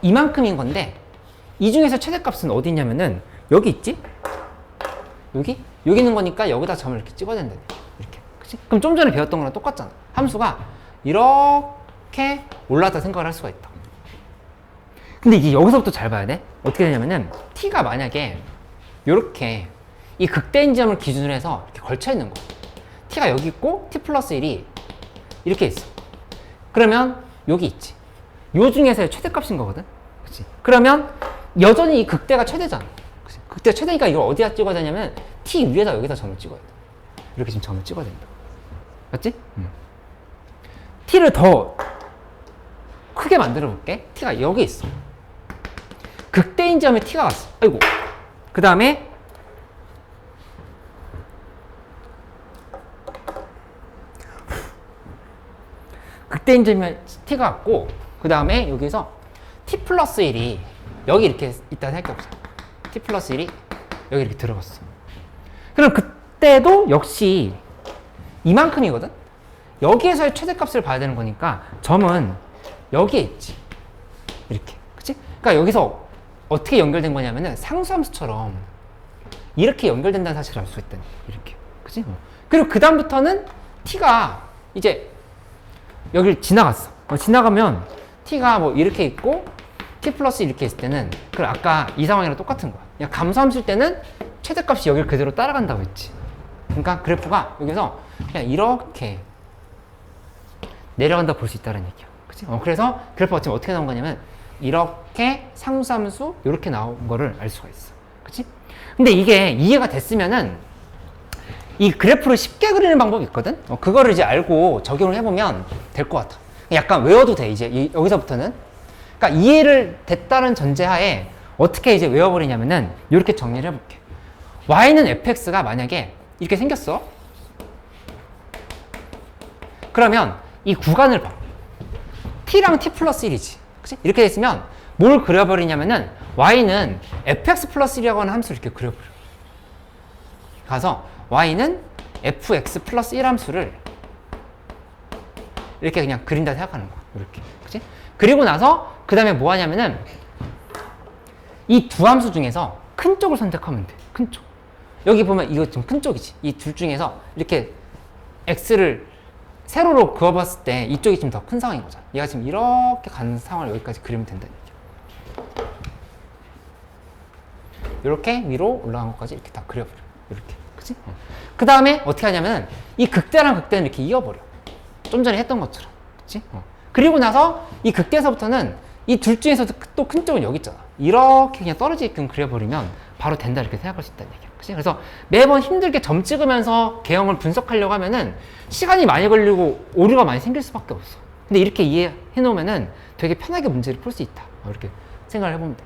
이만큼인 건데 이 중에서 최대값은 어디 있냐면은 여기 있지? 여기 있는 거니까 여기다 점을 이렇게 찍어야 된다. 이렇게. 그치? 그럼 좀 전에 배웠던 거랑 똑같잖아. 함수가 이렇게 올라왔다 생각을 할 수가 있다. 근데 이게 여기서부터 잘 봐야 돼. 어떻게 되냐면은 t가 만약에 이렇게 이 극대인 지점을 기준으로 해서 이렇게 걸쳐 있는 거야. t가 여기 있고 t 플러스 1이 이렇게 있어. 그러면 여기 있지. 요 중에서의 최대값인 거거든. 그치? 그러면 여전히 이 극대가 최대잖아. 그치? 극대가 최대니까 이걸 어디다 찍어야 되냐면 t 위에다 여기다 점을 찍어야 돼. 이렇게 지금 점을 찍어야 된다. 맞지? t를 더 크게 만들어 볼게. t가 여기 있어. 극대인 지점에 t가 갔어. 아이고. 그 다음에 극대인 지점에 t가 갔고, 그 다음에 여기서 t 플러스 1이 여기 이렇게 있다 생각해보자. t 플러스 1이 여기 이렇게 들어갔어. 그럼 그때도 역시 이만큼이거든? 여기에서의 최대값을 봐야 되는 거니까 점은 여기에 있지. 이렇게. 그치? 그러니까 여기서 어떻게 연결된 거냐면은 상수함수처럼 이렇게 연결된다는 사실을 알 수 있다니. 이렇게. 그치? 그리고 그 다음부터는 t가 이제 여기를 지나갔어. 지나가면 t가 뭐 이렇게 있고 t 플러스 이렇게 있을 때는 그럼 아까 이 상황이랑 똑같은 거야. 그냥 감소함수일 때는 최대값이 여기를 그대로 따라간다고 했지. 그러니까 그래프가 여기서 그냥 이렇게 내려간다 볼 수 있다는 얘기야. 그치? 그래서 그래프가 지금 어떻게 나온 거냐면 이렇게 상수함수 이렇게 나온 거를 알 수가 있어. 그치? 근데 이게 이해가 됐으면은 이 그래프를 쉽게 그리는 방법이 있거든? 그거를 이제 알고 적용을 해보면 될 것 같아. 약간 외워도 돼, 이제. 여기서부터는. 그러니까 이해를 됐다는 전제하에 어떻게 이제 외워버리냐면은 이렇게 정리를 해볼게. y는 fx가 만약에 이렇게 생겼어. 그러면 이 구간을 봐. t랑 t 플러스 1이지. 그치? 이렇게 됐으면 뭘 그려버리냐면은 y는 fx 플러스 1이라고 하는 함수를 이렇게 그려버려. 가서 y는 fx 플러스 1 함수를 이렇게 그냥 그린다 생각하는 거야. 이렇게. 그치? 그리고 나서 그 다음에 뭐 하냐면은 이 두 함수 중에서 큰 쪽을 선택하면 돼. 큰 쪽. 여기 보면 이거 좀 큰 쪽이지. 이 둘 중에서 이렇게 x를 세로로 그어봤을 때 이쪽이 좀 더 큰 상황인 거잖아. 얘가 지금 이렇게 가는 상황을 여기까지 그리면 된다는 얘기야. 이렇게 위로 올라간 것까지 이렇게 다 그려버려. 이렇게. 그치? 그 다음에 어떻게 하냐면 이 극대랑 극대는 이렇게 이어버려. 좀 전에 했던 것처럼. 그치? 그리고 나서 이 극대에서부터는 이 둘 중에서도 또 큰 쪽은 여기 있잖아. 이렇게 그냥 떨어지게끔 그려버리면 바로 된다 이렇게 생각할 수 있다는 얘기야. 그치? 그래서 매번 힘들게 점 찍으면서 개형을 분석하려고 하면은 시간이 많이 걸리고 오류가 많이 생길 수밖에 없어. 근데 이렇게 이해해 놓으면은 되게 편하게 문제를 풀 수 있다. 이렇게 생각을 해보면 돼.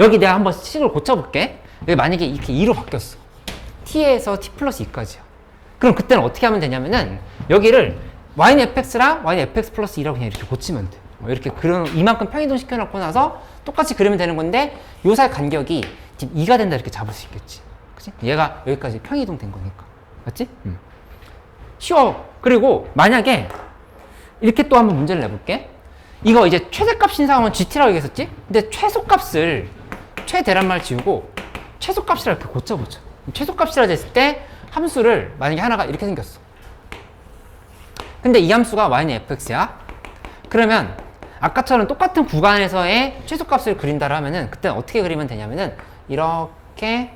여기 내가 한번 식을 고쳐볼게. 여기 만약에 이렇게 2로 바뀌었어. t에서 t 플러스 2까지야. 그럼 그때는 어떻게 하면 되냐면은 여기를 y는 fx랑 y는 fx 플러스 2라고 그냥 이렇게 고치면 돼. 이렇게 이만큼 평이동 시켜놓고 나서 똑같이 그리면 되는 건데 요 사이 간격이 지금 2가 된다 이렇게 잡을 수 있겠지. 그치? 얘가 여기까지 평이동 된 거니까. 맞지? 쉬워. 그리고 만약에 이렇게 또 한번 문제를 내볼게. 이거 이제 최대값 신상은 GT라고 얘기했었지? 근데 최소값을 최대란말 지우고 최소값이라 이렇게 고쳐보자. 최소값이라 됐을 때 함수를 만약에 하나가 이렇게 생겼어. 근데 이 함수가 y는 fx야. 그러면 아까처럼 똑같은 구간에서의 최소값을 그린다고 하면은 그때 어떻게 그리면 되냐면은 이렇게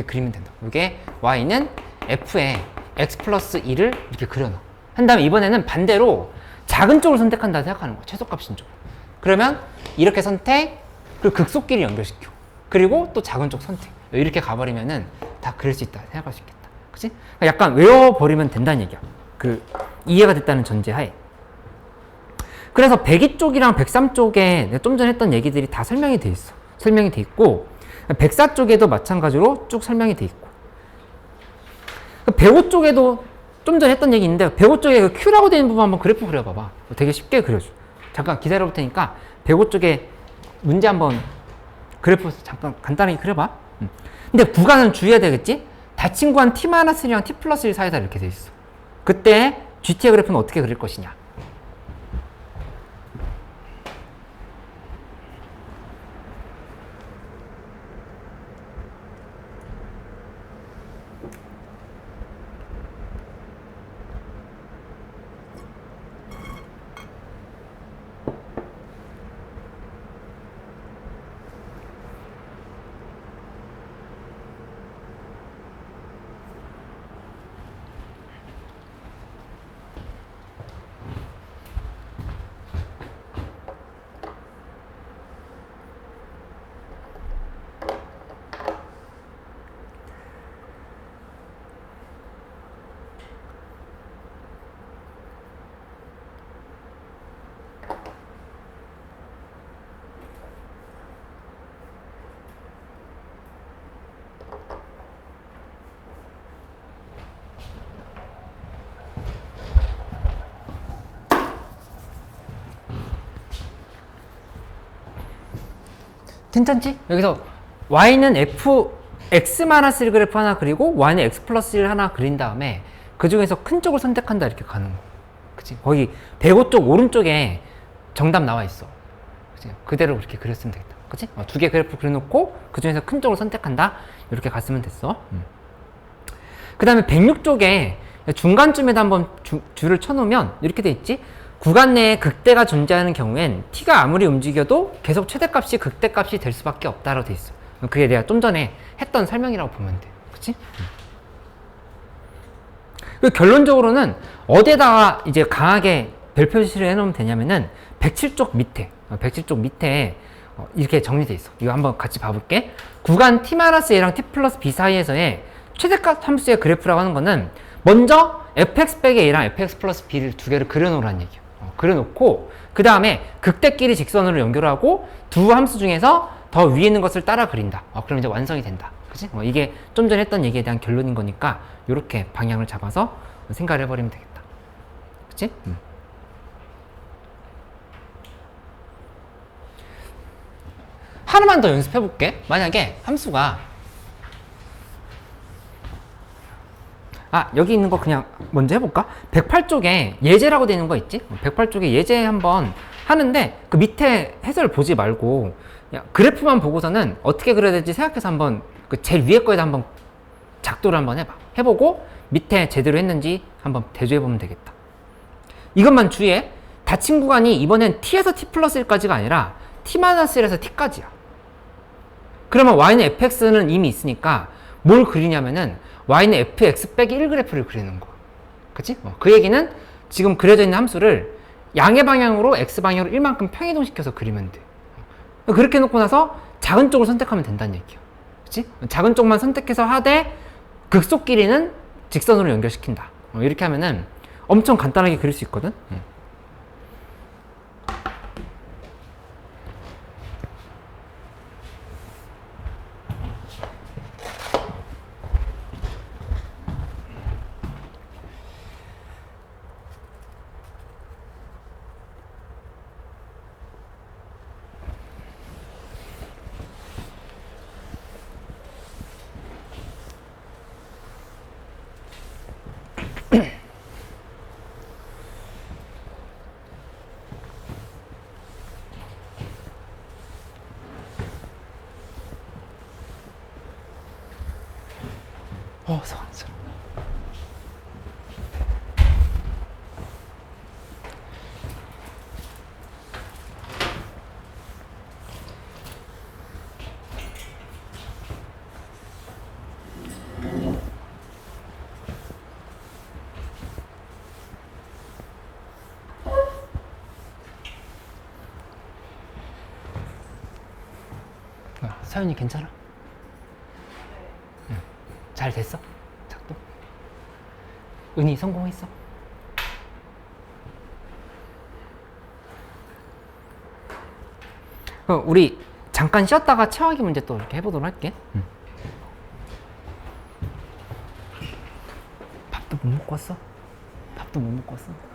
그리면 된다. 이게 y는 f에 x 플러스 2를 이렇게 그려놔. 한 다음에 이번에는 반대로 작은 쪽을 선택한다 생각하는 거야. 최소값인 쪽. 그러면 이렇게 선택, 그리고 극속끼리 연결시켜. 그리고 또 작은 쪽 선택. 이렇게 가버리면은 다 그릴 수 있다 생각할 수 있겠다. 그치? 약간 외워버리면 된다는 얘기야. 이해가 됐다는 전제하에. 그래서 102쪽이랑 103쪽에 내가 좀 전에 했던 얘기들이 다 설명이 돼 있어. 설명이 돼 있고 104쪽에도 마찬가지로 쭉 설명이 돼 있고 105쪽에도 좀 전에 했던 얘기 있는데 105쪽에 그 Q라고 되어 있는 부분 한번 그래프 그려봐봐. 되게 쉽게 그려줘. 잠깐 기다려 볼 테니까 105쪽에 문제 한번 그래프 잠깐 간단하게 그려봐. 근데 구간은 주의해야 되겠지? 닫힌 구간 t-3랑 t 플러스 1 사이다 이렇게 돼 있어. 그때 GT의 그래프는 어떻게 그릴 것이냐? 괜찮지? 여기서 y는 fx-1 그래프 하나 그리고 y는 x 플러스 1 하나 그린 다음에 그 중에서 큰 쪽을 선택한다 이렇게 가는 거. 그치? 거기 105쪽 오른쪽에 정답 나와 있어. 그치? 그대로 그렇게 그렸으면 되겠다. 그치? 두 개 그래프 그려놓고 그 중에서 큰 쪽을 선택한다 이렇게 갔으면 됐어. 그 다음에 106쪽에 중간쯤에다 한번 줄을 쳐놓으면 이렇게 돼 있지. 구간 내에 극대가 존재하는 경우엔 t가 아무리 움직여도 계속 최대값이 극대값이 될 수밖에 없다라고 돼 있어. 그게 내가 좀 전에 했던 설명이라고 보면 돼. 그치? 결론적으로는 어디에다가 이제 강하게 별 표시를 해놓으면 되냐면은 107쪽 밑에, 107쪽 밑에 이렇게 정리돼 있어. 이거 한번 같이 봐볼게. 구간 t-a랑 t 플러스 b 사이에서의 최대값 함수의 그래프라고 하는 거는 먼저 fx 빼기 a랑 fx 플러스 b를 두 개를 그려놓으라는 얘기야. 그려놓고 그 다음에 극대끼리 직선으로 연결하고 두 함수 중에서 더 위에 있는 것을 따라 그린다. 그럼 이제 완성이 된다. 그치? 이게 좀 전에 했던 얘기에 대한 결론인 거니까 이렇게 방향을 잡아서 생각을 해버리면 되겠다. 그치? 하나만 더 연습해 볼게. 만약에 함수가 여기 있는 거 그냥 먼저 해볼까? 108쪽에 예제라고 되어 있는 거 있지? 108쪽에 예제 한번 하는데 그 밑에 해설 보지 말고 그래프만 보고서는 어떻게 그려야 될지 생각해서 한번 그 제일 위에 거에다 한번 작도를 한번 해봐. 해보고 밑에 제대로 했는지 한번 대조해보면 되겠다. 이것만 주의해. 닫힌 구간이 이번엔 t에서 t 플러스 1까지가 아니라 t-1에서 t까지야. 그러면 y는 fx는 이미 있으니까 뭘 그리냐면은 y는 fx 빼기 1 그래프를 그리는 거야. 그치? 그 얘기는 지금 그려져 있는 함수를 양의 방향으로 x 방향으로 1만큼 평이동시켜서 그리면 돼. 그렇게 해놓고 나서 작은 쪽을 선택하면 된다는 얘기야. 그치? 작은 쪽만 선택해서 하되 극속 길이는 직선으로 연결시킨다. 이렇게 하면은 엄청 간단하게 그릴 수 있거든. 소환스러워. 서윤이 괜찮아? 응. 잘 됐어? 작도? 은희 성공했어? 우리 잠깐 쉬었다가 체화기 문제 또 이렇게 해보도록 할게. 밥도 못 먹고 왔어? 밥도 못 먹고 왔어?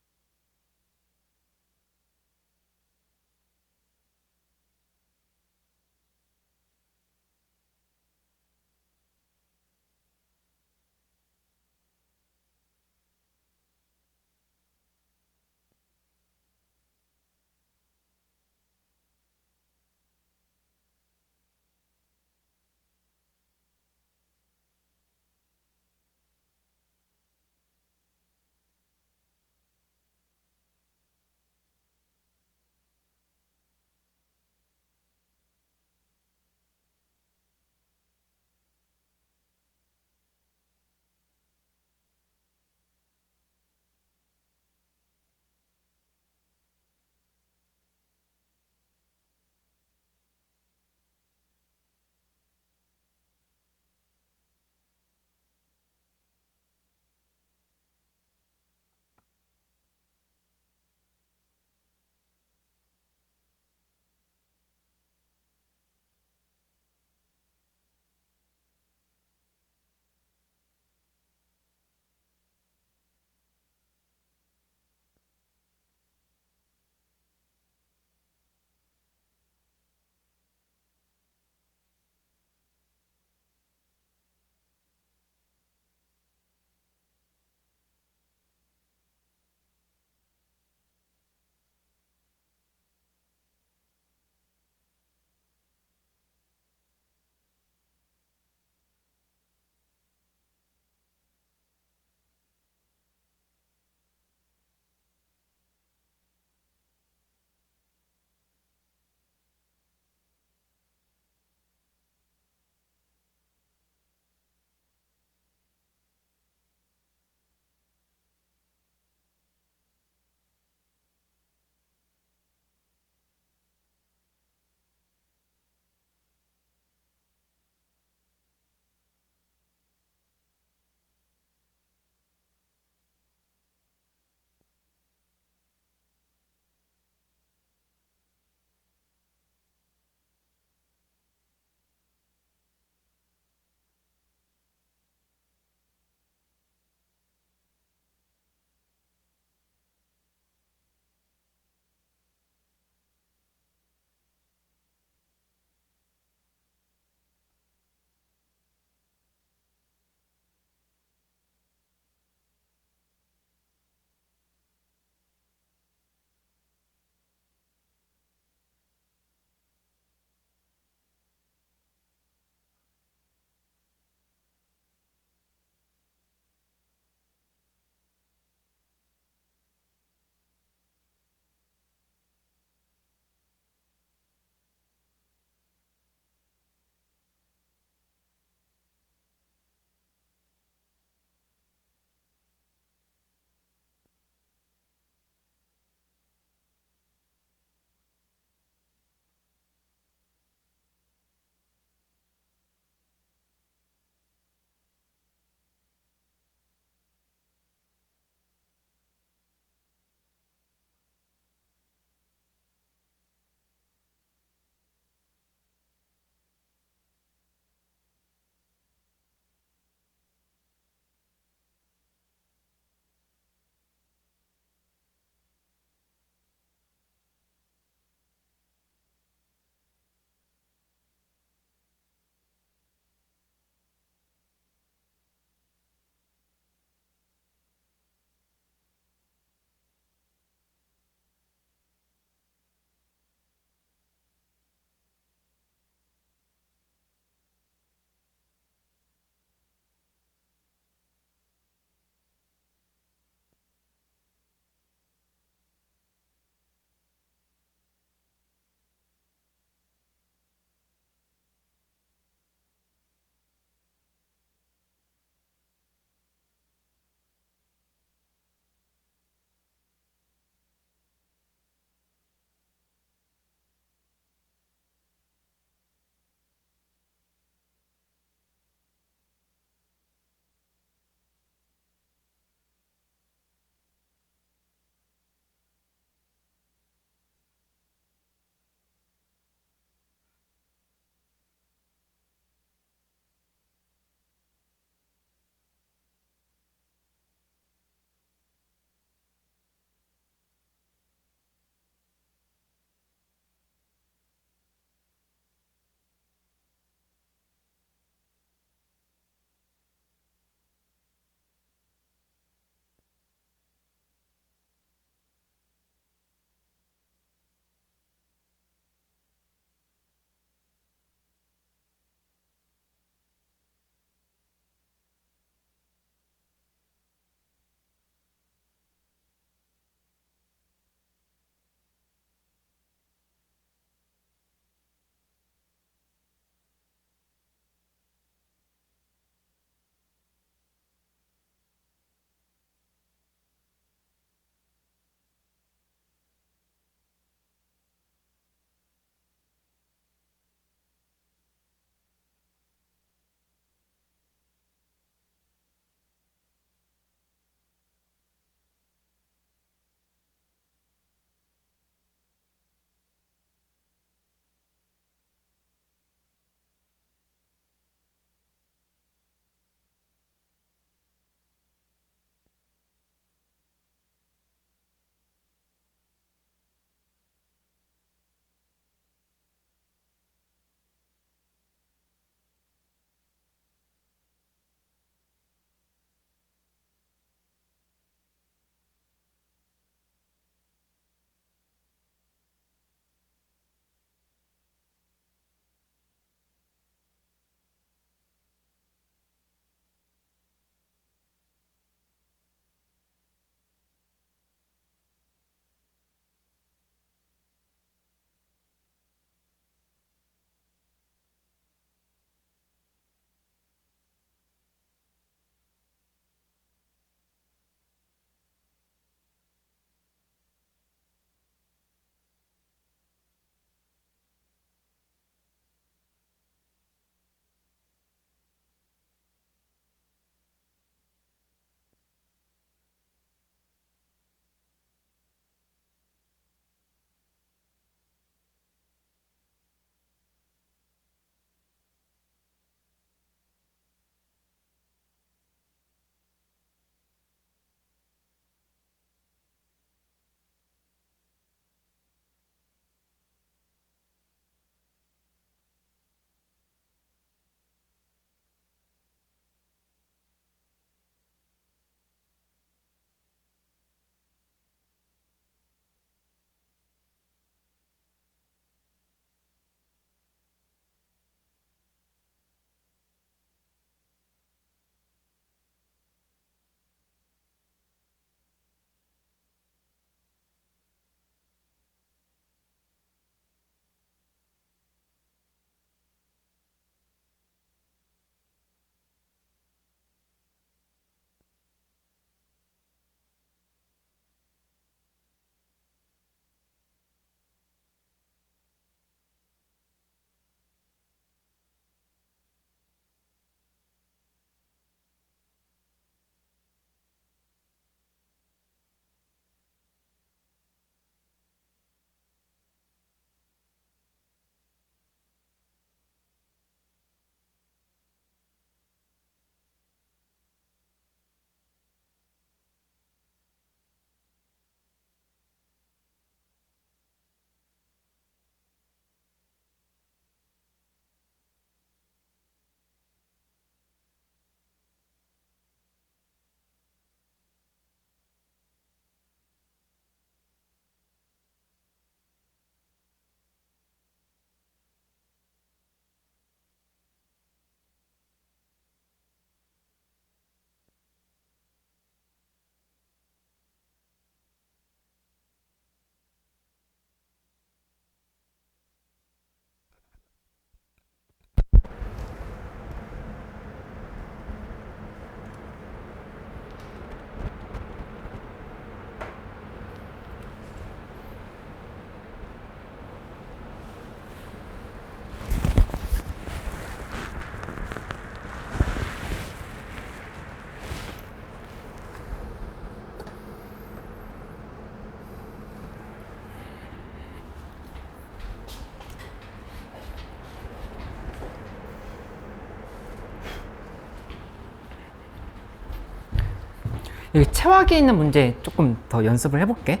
여기 체화기에 있는 문제 조금 더 연습을 해볼게.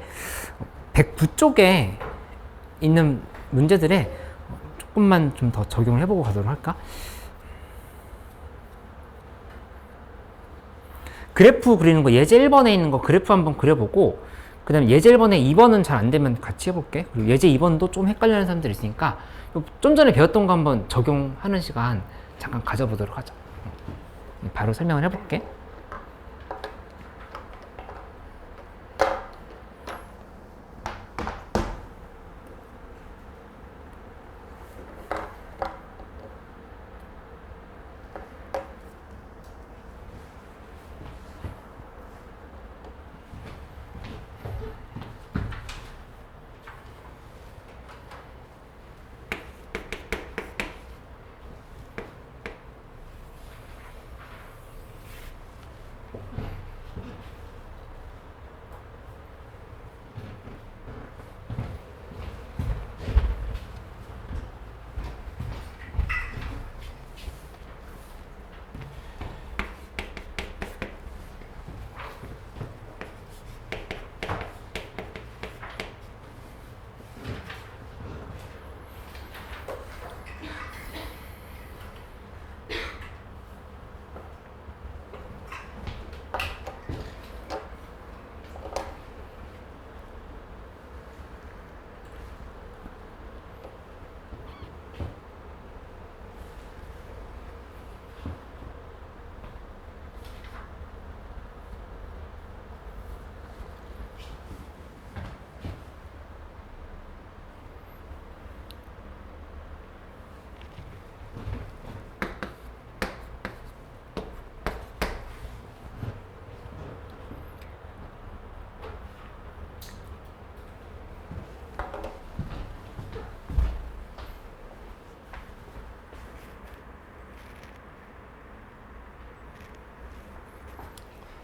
109쪽에 있는 문제들에 조금만 좀 더 적용을 해보고 가도록 할까? 그래프 그리는 거 예제 1번에 있는 거 그래프 한번 그려보고, 그 다음에 예제 1번에 2번은 잘 안 되면 같이 해볼게. 그리고 예제 2번도 좀 헷갈리는 사람들이 있으니까 좀 전에 배웠던 거 한번 적용하는 시간 잠깐 가져보도록 하자. 바로 설명을 해볼게.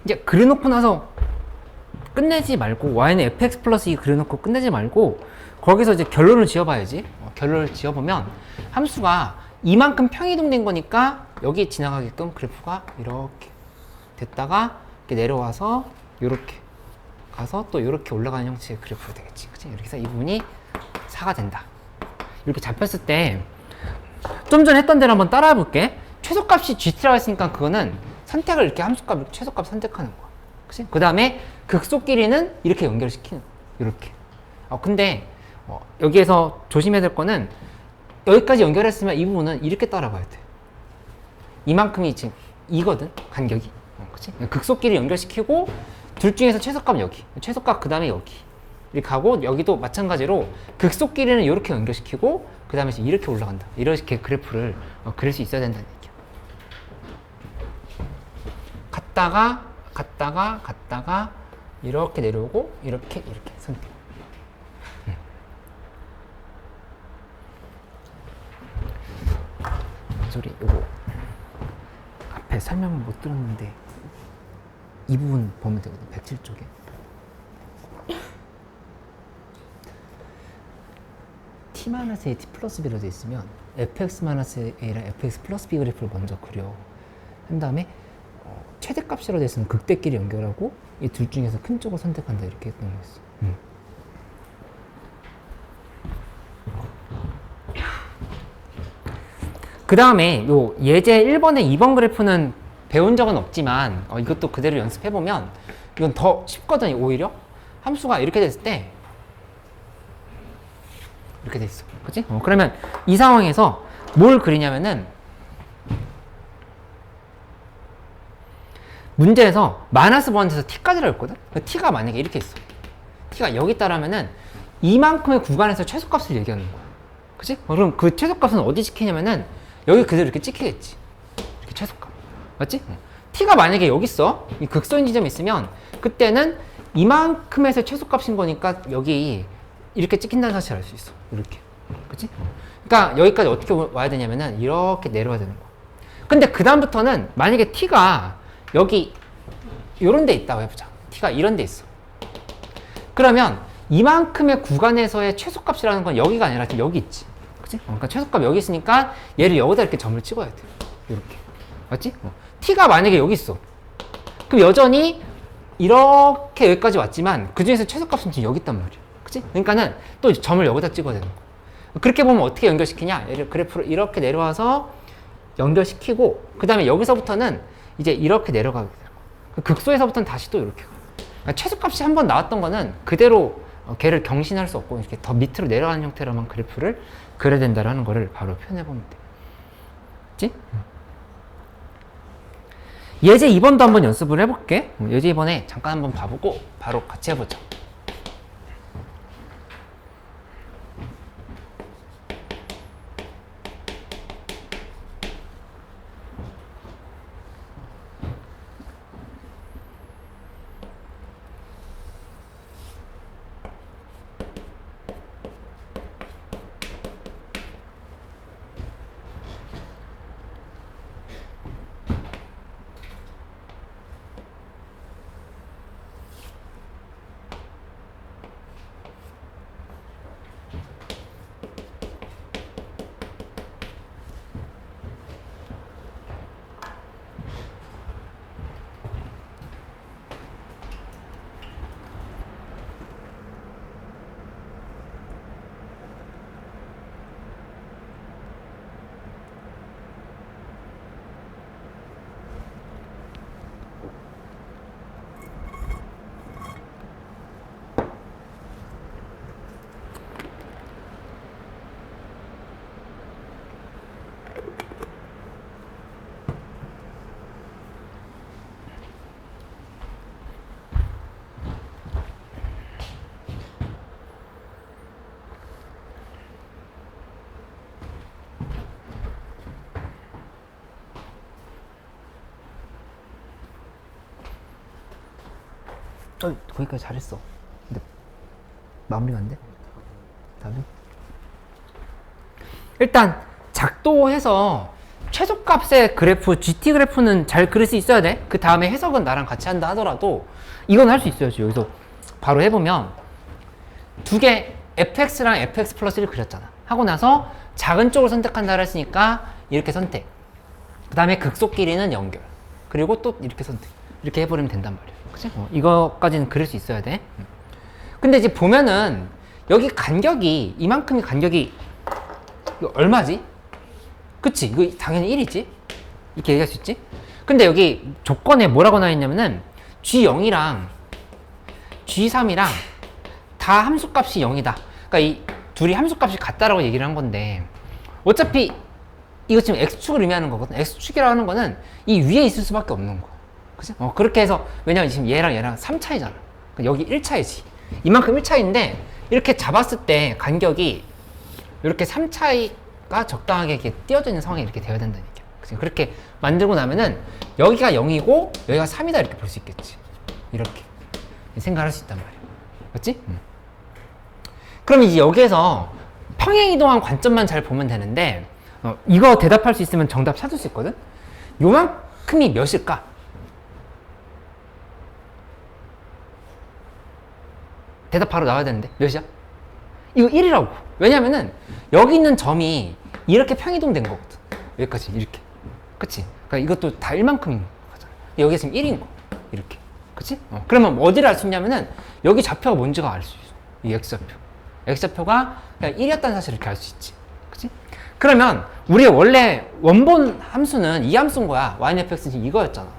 이제 그려놓고 나서 끝내지 말고, y는 fx 플러스 2 그려놓고 끝내지 말고 거기서 이제 결론을 지어봐야지. 결론을 지어보면 함수가 이만큼 평이동된 거니까 여기 지나가게끔 그래프가 이렇게 됐다가 이렇게 내려와서 이렇게 가서 또 이렇게 올라가는 형태의 그래프가 되겠지. 그치? 이렇게 해서 이 부분이 4가 된다. 이렇게 잡혔을 때 좀 전에 했던 대로 한번 따라해 볼게. 최소값이 gt라고 했으니까 그거는 선택을 이렇게 함수값 최소값 선택하는 거야. 그치? 그 다음에 극소 길이는 이렇게 연결시키는 거야. 이렇게. 근데 여기에서 조심해야 될 거는 여기까지 연결했으면 이 부분은 이렇게 따라가야 돼. 이만큼이 지금 이거든, 간격이. 그치? 극소 길이 연결시키고 둘 중에서 최소값 여기, 최소값 그 다음에 여기 이렇게 하고, 여기도 마찬가지로 극소 길이는 이렇게 연결시키고 그 다음에 이렇게 올라간다. 이렇게 그래프를 그릴 수 있어야 된다는 얘기야. 갔다가 이렇게 내려오고 이렇게 선택. 소리 요거 앞에 설명을 못 들었는데 이 부분 보면 되거든. 107쪽에 t-a t 플러스 b로 되어 있으면 fx-a랑 fx 플러스 b 그래프를 먼저 그려. 한 다음에 최대값이라고 되어 있으면 극대끼리 연결하고 이 둘 중에서 큰 쪽을 선택한다. 이렇게 했던 거였어. 그 다음에 요 예제 1번에 2번 그래프는 배운 적은 없지만 이것도 그대로 연습해보면 이건 더 쉽거든요. 오히려 함수가 이렇게 됐을 때 이렇게 돼 있어. 그치? 그러면 이 상황에서 뭘 그리냐면은 문제에서 -1에서 t까지라고 했거든? t가 만약에 이렇게 있어. t가 여기 있다라면은 이만큼의 구간에서 최소값을 얘기하는 거야. 그치? 그럼 그 최소값은 어디 찍히냐면은 여기 그대로 이렇게 찍히겠지. 이렇게 최소값. 맞지? t가 만약에 여기 있어. 이 극소인 지점이 있으면 그때는 이만큼에서 최소값인 거니까 여기 이렇게 찍힌다는 사실을 알 수 있어. 이렇게. 그치? 그러니까 여기까지 어떻게 와야 되냐면은 이렇게 내려와야 되는 거야. 근데 그 다음부터는 만약에 t가 여기 요런 데 있다고 해보자. t가 이런 데 있어. 그러면 이만큼의 구간에서의 최소값이라는 건 여기가 아니라 여기 있지. 그치? 그러니까 최소값 여기 있으니까 얘를 여기다 이렇게 점을 찍어야 돼. 이렇게. 맞지? t가 만약에 여기 있어. 그럼 여전히 이렇게 여기까지 왔지만 그 중에서 최소값은 지금 여기 있단 말이야. 그치? 그러니까는 또 점을 여기다 찍어야 되는 거야. 그렇게 보면 어떻게 연결시키냐? 그래프를 이렇게 내려와서 연결시키고 그 다음에 여기서부터는 이제 이렇게 내려가게 되는 거야. 극소에서부터는 다시 또 이렇게 가. 그러니까 최소값이 한번 나왔던 거는 그대로 걔를 경신할 수 없고 이렇게 더 밑으로 내려가는 형태로만 그래프를 그려야 된다는 거를 바로 표현해 보면 돼. 그치? 예제 2번도 한번 연습을 해볼게. 예제 2번에 잠깐 한번 봐보고 바로 같이 해보자. 거기까지 잘했어. 근데 마무리가 안 돼? 답이? 일단 작도해서 최소값의 그래프, GT 그래프는 잘 그릴 수 있어야 돼. 그 다음에 해석은 나랑 같이 한다 하더라도 이건 할 수 있어야지. 여기서 바로 해보면 두 개 fx랑 fx 플러스를 그렸잖아. 하고 나서 작은 쪽을 선택한다 했으니까 이렇게 선택. 그 다음에 극속 길이는 연결. 그리고 또 이렇게 선택. 이렇게 해버리면 된단 말이야. 그치? 이거까지는 그릴 수 있어야 돼. 근데 이제 보면은 여기 간격이 이만큼의 간격이 이거 얼마지? 그치? 이거 당연히 1이지? 이렇게 얘기할 수 있지? 근데 여기 조건에 뭐라고 나와 있냐면은 G0이랑 G3이랑 다 함수값이 0이다. 그러니까 이 둘이 함수값이 같다라고 얘기를 한 건데 어차피 이거 지금 X축을 의미하는 거거든. X축이라고 하는 거는 이 위에 있을 수밖에 없는 거. 그치? 그렇게 해서 왜냐면 지금 얘랑 3차이잖아. 그러니까 여기 1차이지. 이만큼 1차이인데 이렇게 잡았을 때 간격이 이렇게 3차이가 적당하게 이렇게 띄어져 있는 상황이 이렇게 되어야 된다는 얘기야. 그치? 그렇게 만들고 나면은 여기가 0이고 여기가 3이다 이렇게 볼 수 있겠지. 이렇게 생각할 수 있단 말이야. 맞지? 그럼 이제 여기에서 평행이동한 관점만 잘 보면 되는데 이거 대답할 수 있으면 정답 찾을 수 있거든? 요만큼이 몇일까? 대답 바로 나와야 되는데 몇이야? 이거 1이라고. 왜냐면은 여기 있는 점이 이렇게 평이동 된 거거든. 여기까지 이렇게. 그치? 그러니까 이것도 다 1만큼인 거잖아. 여기 지금 1인 거. 이렇게. 그치? 그러면 어디를 알 수 있냐면은 여기 좌표가 뭔지가 알 수 있어. 이 X좌표. X좌표가 그냥 1이었다는 사실을 이렇게 알 수 있지. 그치? 그러면 우리의 원래 원본 함수는 이 함수인 거야. yfx는 이거였잖아.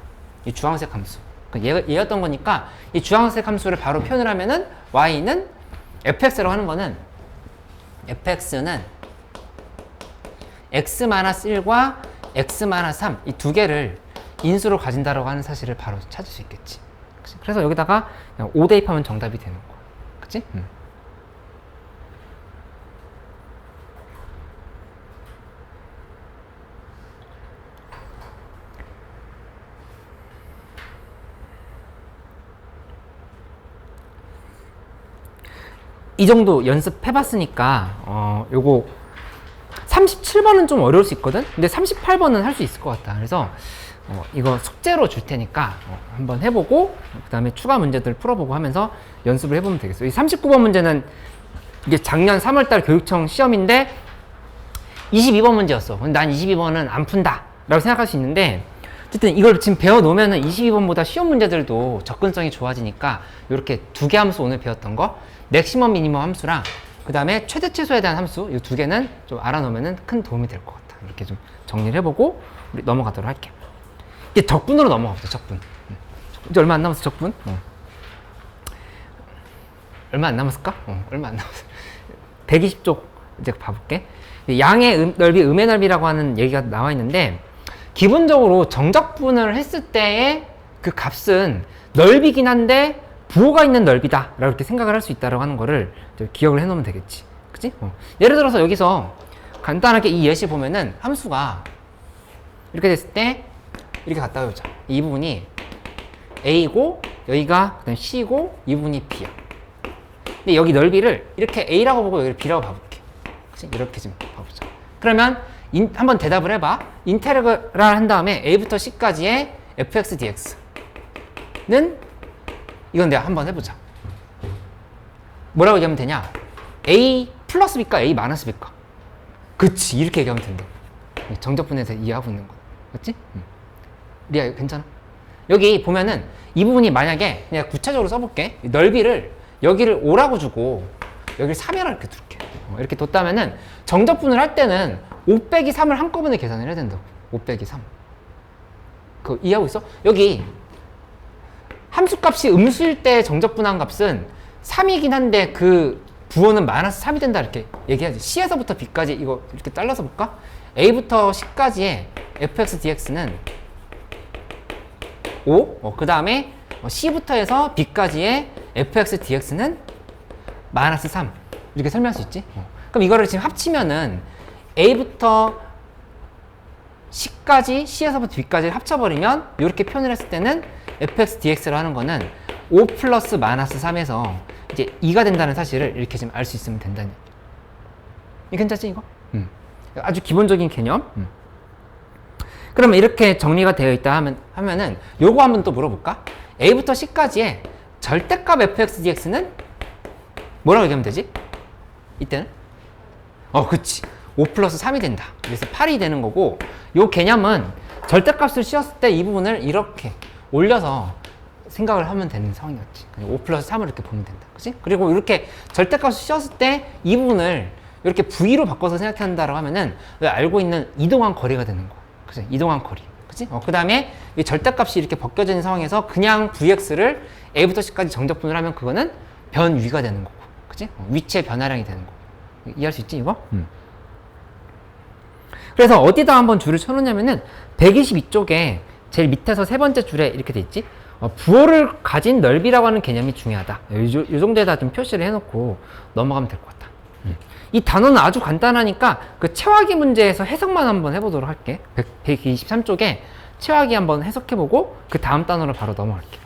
이 주황색 함수. 얘였던 거니까 이 주황색 함수를 바로 표현을 하면은 y는 fx라고 하는 거는 fx는 x-1과 x-3 이 두 개를 인수로 가진다라고 하는 사실을 바로 찾을 수 있겠지. 그치? 그래서 여기다가 5 대입하면 정답이 되는 거야. 그치? 이 정도 연습해봤으니까 요거 37번은 좀 어려울 수 있거든? 근데 38번은 할 수 있을 것 같다. 그래서 이거 숙제로 줄 테니까 한번 해보고 그 다음에 추가 문제들 풀어보고 하면서 연습을 해보면 되겠어요. 이 39번 문제는 이게 작년 3월달 교육청 시험인데 22번 문제였어. 근데 난 22번은 안 푼다 라고 생각할 수 있는데 어쨌든 이걸 지금 배워놓으면은 22번보다 쉬운 문제들도 접근성이 좋아지니까 이렇게 두 개 함수 오늘 배웠던 거 맥시멈 미니멈 함수랑 그 다음에 최대 최소에 대한 함수 이 두 개는 좀 알아놓으면 큰 도움이 될 것 같아. 이렇게 좀 정리를 해보고 우리 넘어가도록 할게요. 이제 적분으로 넘어가보자. 적분. 이제 얼마 안 남았어. 적분. 얼마 안 남았을까? 얼마 안 남았어. 120쪽 이제 봐볼게. 양의 넓이, 음의 넓이라고 하는 얘기가 나와 있는데 기본적으로 정적분을 했을 때의 그 값은 넓이긴 한데 부호가 있는 넓이다 라고 이렇게 생각을 할 수 있다고 하는 거를 기억을 해 놓으면 되겠지. 그치? 예를 들어서 여기서 간단하게 이 예시 보면은 함수가 이렇게 됐을 때 이렇게 갖다 보자. 이 부분이 A고 여기가 그다음 C고 이 부분이 B야. 근데 여기 넓이를 이렇게 A라고 보고 여기를 B라고 봐볼게. 그치? 이렇게 좀 봐보자. 그러면 한번 대답을 해봐. 인테그랄 한 다음에 A부터 C까지의 fx dx는 이건 내가 한번 해보자. 뭐라고 얘기하면 되냐? A 플러스 B일까? A 마이너스 B일까? 그치, 이렇게 얘기하면 된다. 정적분에서 이해하고 있는 거. 맞지? 리아, 괜찮아? 여기 보면은 이 부분이 만약에 그냥 구체적으로 써볼게. 넓이를 여기를 5라고 주고 여기를 3이라고 이렇게 둘게. 이렇게 뒀다면은 정적분을 할 때는 5 빼기 3을 한꺼번에 계산을 해야 된다고. 5 빼기 3. 그거 이해하고 있어? 여기 함수값이 음수일 때 정적분한 값은 3이긴 한데 그 부호는 마이너스 3이 된다 이렇게 얘기하지. C에서부터 B까지 이거 이렇게 잘라서 볼까? A부터 C까지의 fx dx는 5, 그 다음에 C부터 해서 B까지의 fx dx는 마이너스 3 이렇게 설명할 수 있지. 그럼 이거를 지금 합치면은 A부터 C까지, C에서부터 B까지를 합쳐버리면 이렇게 표현을 했을 때는 fx dx로 하는 거는 5 플러스 마이너스 3에서 이제 2가 된다는 사실을 이렇게 지금 알 수 있으면 된다는 얘기야. 이거 괜찮지 이거? 아주 기본적인 개념. 그러면 이렇게 정리가 되어 있다 하면은 요거 한번 또 물어볼까? A부터 C까지의 절대값 fx dx는 뭐라고 얘기하면 되지? 이때는? 그치. 5 플러스 3이 된다. 그래서 8이 되는 거고, 요 개념은 절대값을 씌웠을 때 이 부분을 이렇게 올려서 생각을 하면 되는 상황이었지. 5 플러스 3을 이렇게 보면 된다. 그치? 그리고 이렇게 절대값을 씌웠을 때 이 부분을 이렇게 V로 바꿔서 생각한다라고 하면은 알고 있는 이동한 거리가 되는 거. 그치? 이동한 거리. 그치? 그 다음에 이 절대값이 이렇게 벗겨진 상황에서 그냥 Vx를 A부터 C까지 정적분을 하면 그거는 변위가 되는 거고. 그치? 위치의 변화량이 되는 거고. 이해할 수 있지, 이거? 그래서 어디다 한번 줄을 쳐놓냐면은 122쪽에 제일 밑에서 세 번째 줄에 이렇게 돼 있지? 부호를 가진 넓이라고 하는 개념이 중요하다. 이 정도에다 좀 표시를 해놓고 넘어가면 될 것 같다. 이 단어는 아주 간단하니까 그 체화기 문제에서 해석만 한번 해보도록 할게. 123쪽에 체화기 한번 해석해보고 그 다음 단어로 바로 넘어갈게.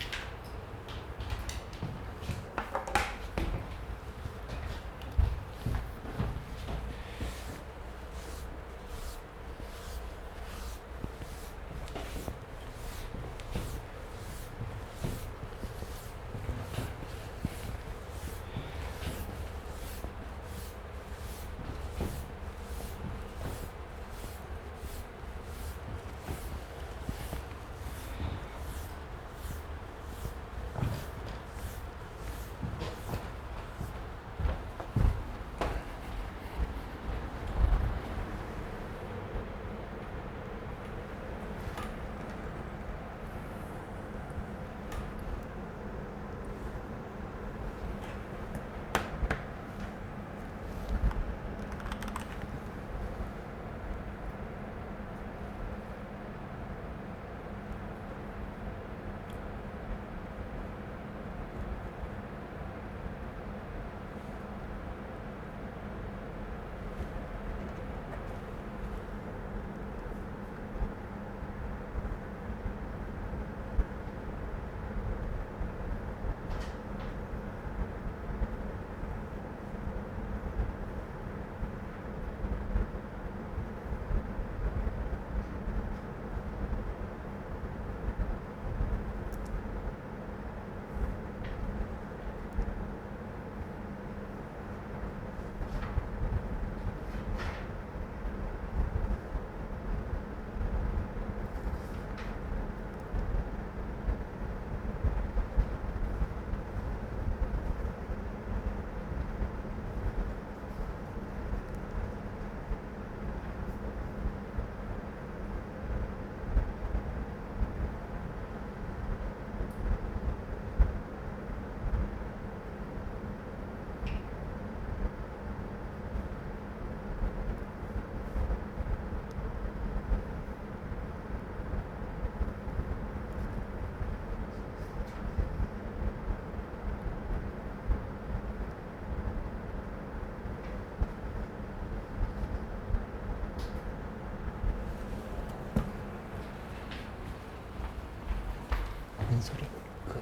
뭔 소리? 그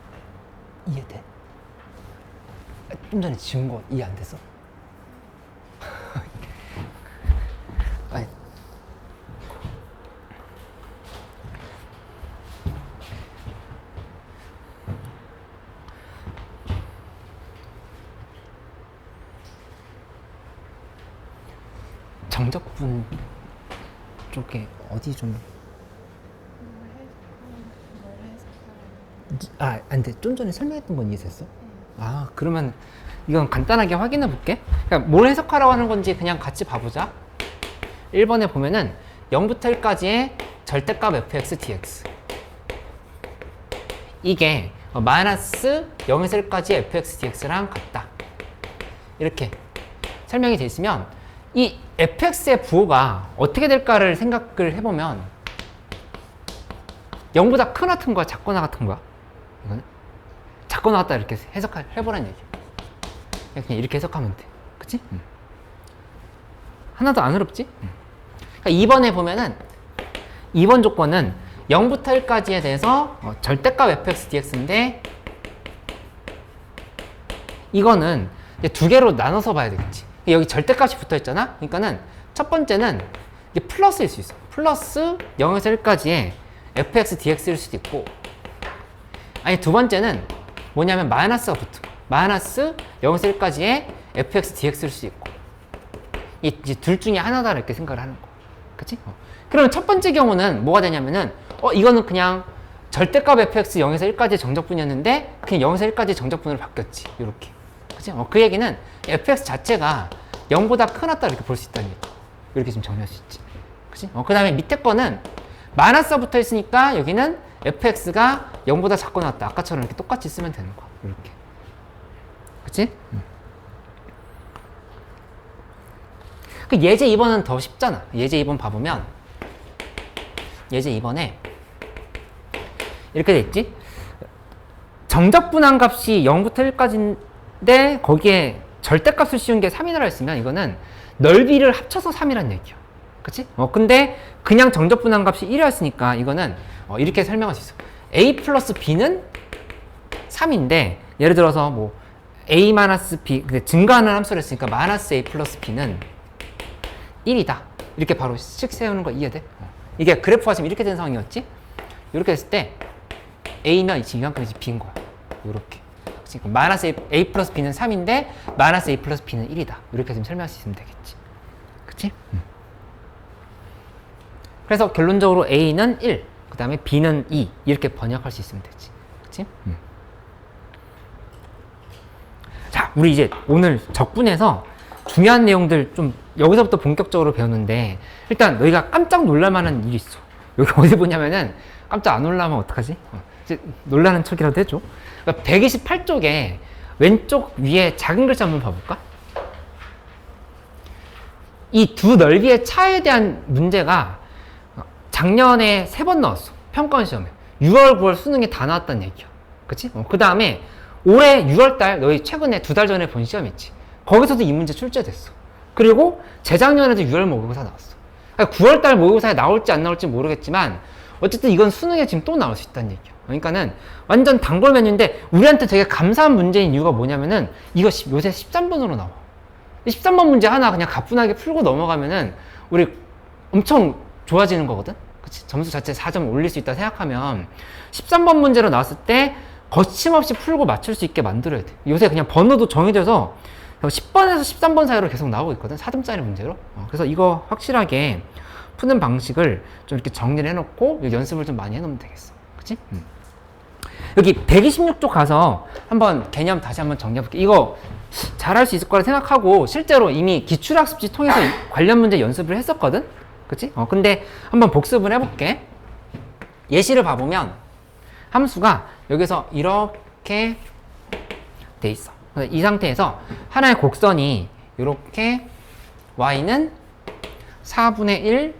이해돼? 좀 전에 지운 거 이해 안 됐어? 아니. 정적분 쪽에 어디 좀 근데 좀 전에 설명했던 건 이해됐어? 아, 그러면 이건 간단하게 확인해 볼게. 그러니까 뭘 해석하라고 하는 건지 그냥 같이 봐보자. 1번에 보면은 0부터 1까지의 절대값 fx dx. 이게 마이너스 0에서 1까지의 fx dx랑 같다. 이렇게 설명이 돼 있으면 이 fx의 부호가 어떻게 될까를 생각을 해보면 0보다 크거나 같은 거야, 작거나 같은 거야? 이거는 작거나 같다 이렇게 해보라는 얘기야. 그냥 이렇게 해석하면 돼. 그치? 하나도 안 어렵지? 그러니까 2번에 보면은 2번 조건은 0부터 1까지에 대해서 절대값 fx dx인데 이거는 이제 두 개로 나눠서 봐야 되겠지. 여기 절대값이 붙어 있잖아? 그러니까는 첫 번째는 이게 플러스일 수 있어. 플러스 0에서 1까지의 fx dx일 수도 있고, 아니 두 번째는 뭐냐면 마이너스가 붙은 거야. 마이너스 0에서 1까지의 fx dx일 수도 있고, 이제 둘 중에 하나다 이렇게 생각을 하는 거야. 그치? 그러면 첫 번째 경우는 뭐가 되냐면은 이거는 그냥 절대값 fx 0에서 1까지의 정적분이었는데 그냥 0에서 1까지의 정적분으로 바뀌었지. 이렇게. 그치? 그 얘기는 fx 자체가 0보다 크거나 이렇게 볼 수 있다는 얘기. 이렇게 좀 정리할 수 있지. 그치? 그 다음에 밑에 거는 마이너스가 붙어 있으니까 여기는 fx가 0보다 작거나 같다. 아까처럼 이렇게 똑같이 쓰면 되는 거야. 이렇게. 그치? 그 예제 2번은 더 쉽잖아. 예제 2번 봐보면 예제 2번에 이렇게 돼 있지? 정적분한 값이 0부터 1까지인데 거기에 절대값을 씌운 게 3이라 했으면 이거는 넓이를 합쳐서 3이란 얘기야. 그치? 근데 그냥 정적분한 값이 1이었으니까 이거는 이렇게 설명할 수 있어. a 플러스 b는 3인데 예를 들어서 뭐 a 마이너스 b 증가하는 함수를 했으니까 마이너스 a 플러스 b는 1이다. 이렇게 바로 씩 세우는 거 이해돼? 이게 그래프가 지금 이렇게 된 상황이었지? 이렇게 했을 때 a면 이만큼이 b인 거야. 이렇게. 그러니까 마이너스 a 플러스 b는 3인데 마이너스 a 플러스 b는 1이다. 이렇게 지금 설명할 수 있으면 되겠지. 그치? 그래서 결론적으로 a는 1, 그 다음에 b는 2 이렇게 번역할 수 있으면 되지. 그치? 자, 우리 이제 오늘 적분에서 중요한 내용들 좀 여기서부터 본격적으로 배우는데 일단 너희가 깜짝 놀랄 만한 일이 있어. 여기 어디 보냐면은 깜짝 안 놀라면 어떡하지? 이제 놀라는 척이라도 해줘. 그러니까 128쪽에 왼쪽 위에 작은 글자 한번 봐볼까? 이 두 넓이의 차에 대한 문제가 작년에 3번 나왔어. 평가원 시험에. 6월, 9월 수능에 다 나왔다는 얘기야. 그치? 그 다음에 올해 6월달 너희 최근에 2달 전에 본 시험 있지. 거기서도 이 문제 출제됐어. 그리고 재작년에도 6월 모의고사 나왔어. 9월달 모의고사에 나올지 안 나올지 모르겠지만 어쨌든 이건 수능에 지금 또 나올 수 있다는 얘기야. 그러니까는 완전 단골 메뉴인데 우리한테 되게 감사한 문제인 이유가 뭐냐면은 이거 요새 13번으로 나와. 13번 문제 하나 그냥 가뿐하게 풀고 넘어가면은 우리 엄청 좋아지는 거거든. 그치? 점수 자체 4점 올릴 수 있다 생각하면 13번 문제로 나왔을 때 거침없이 풀고 맞출 수 있게 만들어야 돼. 요새 그냥 번호도 정해져서 10번에서 13번 사이로 계속 나오고 있거든. 4점짜리 문제로. 그래서 이거 확실하게 푸는 방식을 좀 이렇게 정리를 해놓고 연습을 좀 많이 해놓으면 되겠어. 그치? 여기 126쪽 가서 한번 개념 다시 한번 정리해볼게. 이거 잘할 수 있을 거라 생각하고 실제로 이미 기출학습지 통해서 관련 문제 연습을 했었거든. 그치? 근데 한번 복습을 해볼게. 예시를 봐보면 함수가 여기서 이렇게 돼 있어. 이 상태에서 하나의 곡선이 이렇게 y는 4분의 1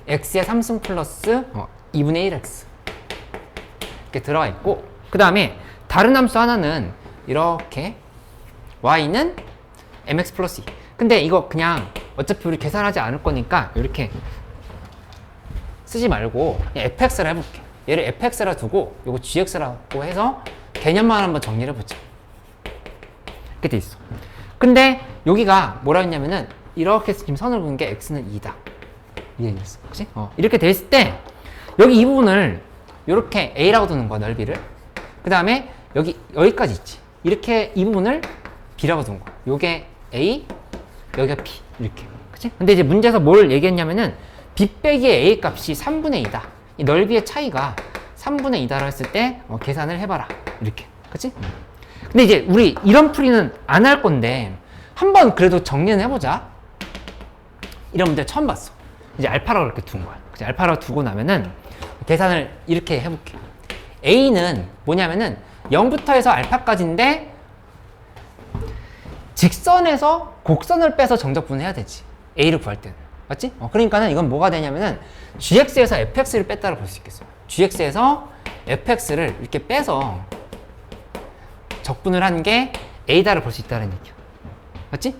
x의 3승 플러스 2분의 1x 이렇게 들어가 있고, 그 다음에 다른 함수 하나는 이렇게 y는 mx 플러스 2. 근데 이거 그냥 어차피 우리 계산하지 않을 거니까 이렇게 쓰지 말고 그냥 fx를 해볼게. 얘를 fx라 두고 요거 gx라고 해서 개념만 한번 정리를 해보자. 이렇게 돼 있어. 근데 여기가 뭐라 했냐면은 이렇게 지금 선을 그은 게 x는 2다. 이게 됐어. 그치? 이렇게 돼 있을 때 여기 이 부분을 이렇게 a라고 두는 거야, 넓이를. 그 다음에 여기까지 있지. 이렇게 이 부분을 b라고 두는 거야. 요게 a, 여기가 b. 이렇게. 그치? 근데 이제 문제에서 뭘 얘기했냐면은 b 빼기 a 값이 3분의 2다. 이 넓이의 차이가 3분의 2다라고 했을 때 계산을 해봐라. 이렇게. 그치? 근데 이제 우리 이런 풀이는 안 할 건데 한번 그래도 정리는 해보자. 이런 문제 처음 봤어. 이제 알파라고 이렇게 둔 거야. 그치? 알파라고 두고 나면은 계산을 이렇게 해볼게. a는 뭐냐면은 0부터 해서 알파까지인데 직선에서 곡선을 빼서 정적분을 해야 되지. a를 구할 때는. 맞지? 그러니까는 이건 뭐가 되냐면은 gx에서 fx를 뺐다고 볼 수 있겠어요. gx에서 fx를 이렇게 빼서 적분을 한 게 a다를 볼 수 있다는 얘기야. 맞지?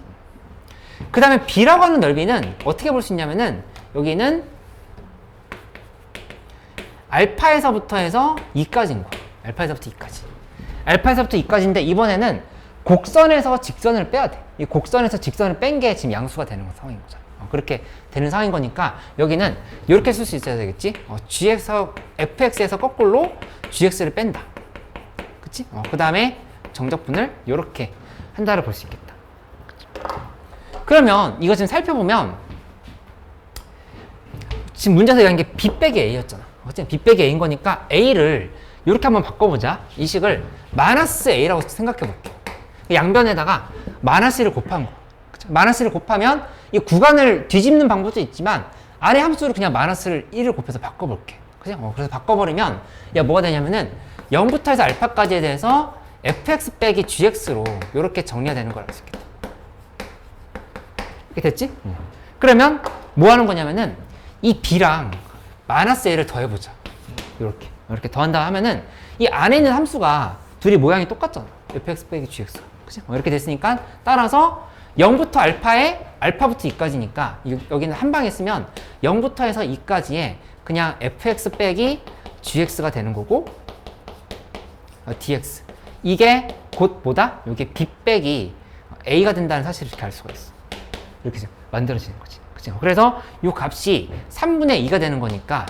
그 다음에 b라고 하는 넓이는 어떻게 볼 수 있냐면은 여기는 알파에서부터 해서 2까지인 거야. 알파에서부터 2까지. 알파에서부터 2까지인데 이번에는 곡선에서 직선을 빼야 돼. 이 곡선에서 직선을 뺀 게 지금 양수가 되는 상황인 거잖아. 그렇게 되는 상황인 거니까 여기는 이렇게 쓸 수 있어야 되겠지. fx에서 거꾸로 gx를 뺀다. 그치? 그 다음에 정적분을 이렇게 한다를 볼 수 있겠다. 그러면 이거 지금 살펴보면 지금 문제에서 얘기한 게 b 빼기 a였잖아. 어쨌든 b 빼기 a인 거니까 a를 이렇게 한번 바꿔보자. 이 식을 마이너스 a라고 생각해 볼게. 양변에다가 마이너스를 곱한 거. 마이너스를 곱하면 이 구간을 뒤집는 방법도 있지만 아래 함수를 그냥 마이너스를 1을 곱해서 바꿔볼게. 그죠? 그래서 바꿔버리면 뭐가 되냐면은 0부터 해서 알파까지에 대해서 fx 빼기 gx로 이렇게 정리가 되는 거라고 할 수 있겠다. 이렇게 됐지? 그러면 뭐 하는 거냐면은 이 b랑 마이너스 a를 더해보자. 이렇게 더한다 하면은 이 안에 있는 함수가 둘이 모양이 똑같잖아. fx 빼기 gx. 그치? 이렇게 됐으니까 따라서 0부터 알파에 알파부터 2까지니까 여기는 한 방에 쓰면 0부터 해서 2까지에 그냥 fx 빼기 gx가 되는 거고 dx. 이게 곧 뭐다? 이게 b 빼기 a가 된다는 사실을 이렇게 알 수가 있어. 이렇게 만들어지는 거지. 그죠? 그래서 이 값이 3분의 2가 되는 거니까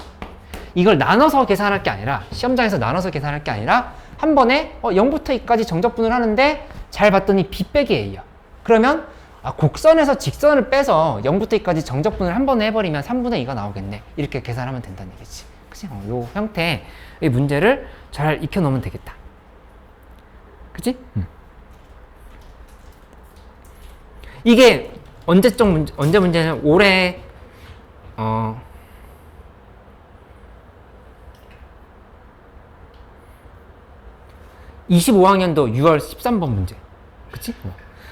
이걸 나눠서 계산할 게 아니라 시험장에서 나눠서 계산할 게 아니라 한 번에 0부터 2까지 정적분을 하는데 잘 봤더니 b 빼기 a야. 그러면 곡선에서 직선을 빼서 0부터 2까지 정적분을 한 번에 해버리면 3분의 2가 나오겠네. 이렇게 계산하면 된다는 얘기지. 그치? 요 형태의 문제를 잘 익혀놓으면 되겠다. 그치? 이게 언제 문제는 올해 25학년도 6월 13번 문제. 그치?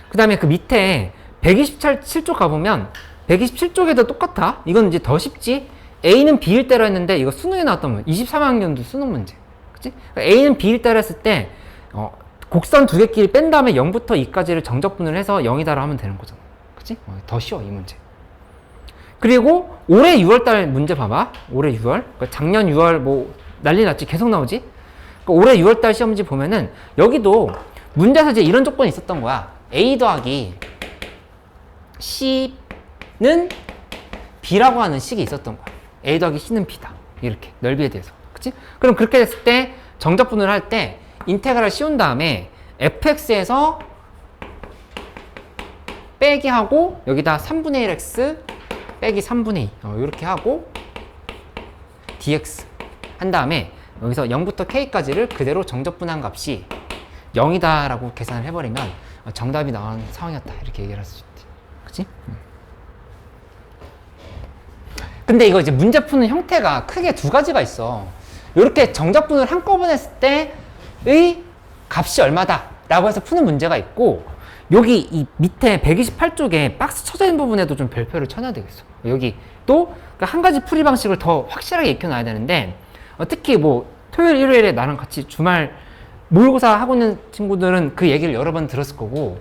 그 다음에 그 밑에 127쪽 가보면 127쪽에도 똑같아. 이건 이제 더 쉽지. A는 B일 때로 했는데 이거 수능에 나왔던 문제. 23학년도 수능 문제. 그치? A는 B일 때로 했을 때 곡선 두 개끼리 뺀 다음에 0부터 2까지를 정적분을 해서 0이다로 하면 되는 거잖아. 그치? 더 쉬워 이 문제. 그리고 올해 6월달 문제 봐봐. 올해 6월. 그러니까 작년 6월 뭐 난리 났지. 계속 나오지. 그러니까 올해 6월달 시험지 보면은 여기도 문제에서 이제 이런 조건이 있었던 거야. A 더하기 C는 B라고 하는 식이 있었던 거야. A 더하기 C는 B다. 이렇게 넓이에 대해서. 그치? 그럼 그렇게 됐을 때 정적분을 할 때 인테그랄 씌운 다음에 fx에서 빼기 하고 여기다 3분의 1x 빼기 3분의 2 이렇게 하고 dx 한 다음에 여기서 0부터 k까지를 그대로 정적분한 값이 0이다 라고 계산을 해버리면 정답이 나온 상황이었다 이렇게 얘기를 할 수 있지. 그치? 근데 이거 이제 문제 푸는 형태가 크게 두 가지가 있어. 이렇게 정적분을 한꺼번에 했을 때의 값이 얼마다 라고 해서 푸는 문제가 있고 여기 이 밑에 128쪽에 박스 쳐져 있는 부분에도 좀 별표를 쳐놔야 되겠어. 여기 또 한 가지 풀이 방식을 더 확실하게 익혀놔야 되는데 특히 뭐 토요일 일요일에 나랑 같이 주말 모의고사 하고 있는 친구들은 그 얘기를 여러 번 들었을 거고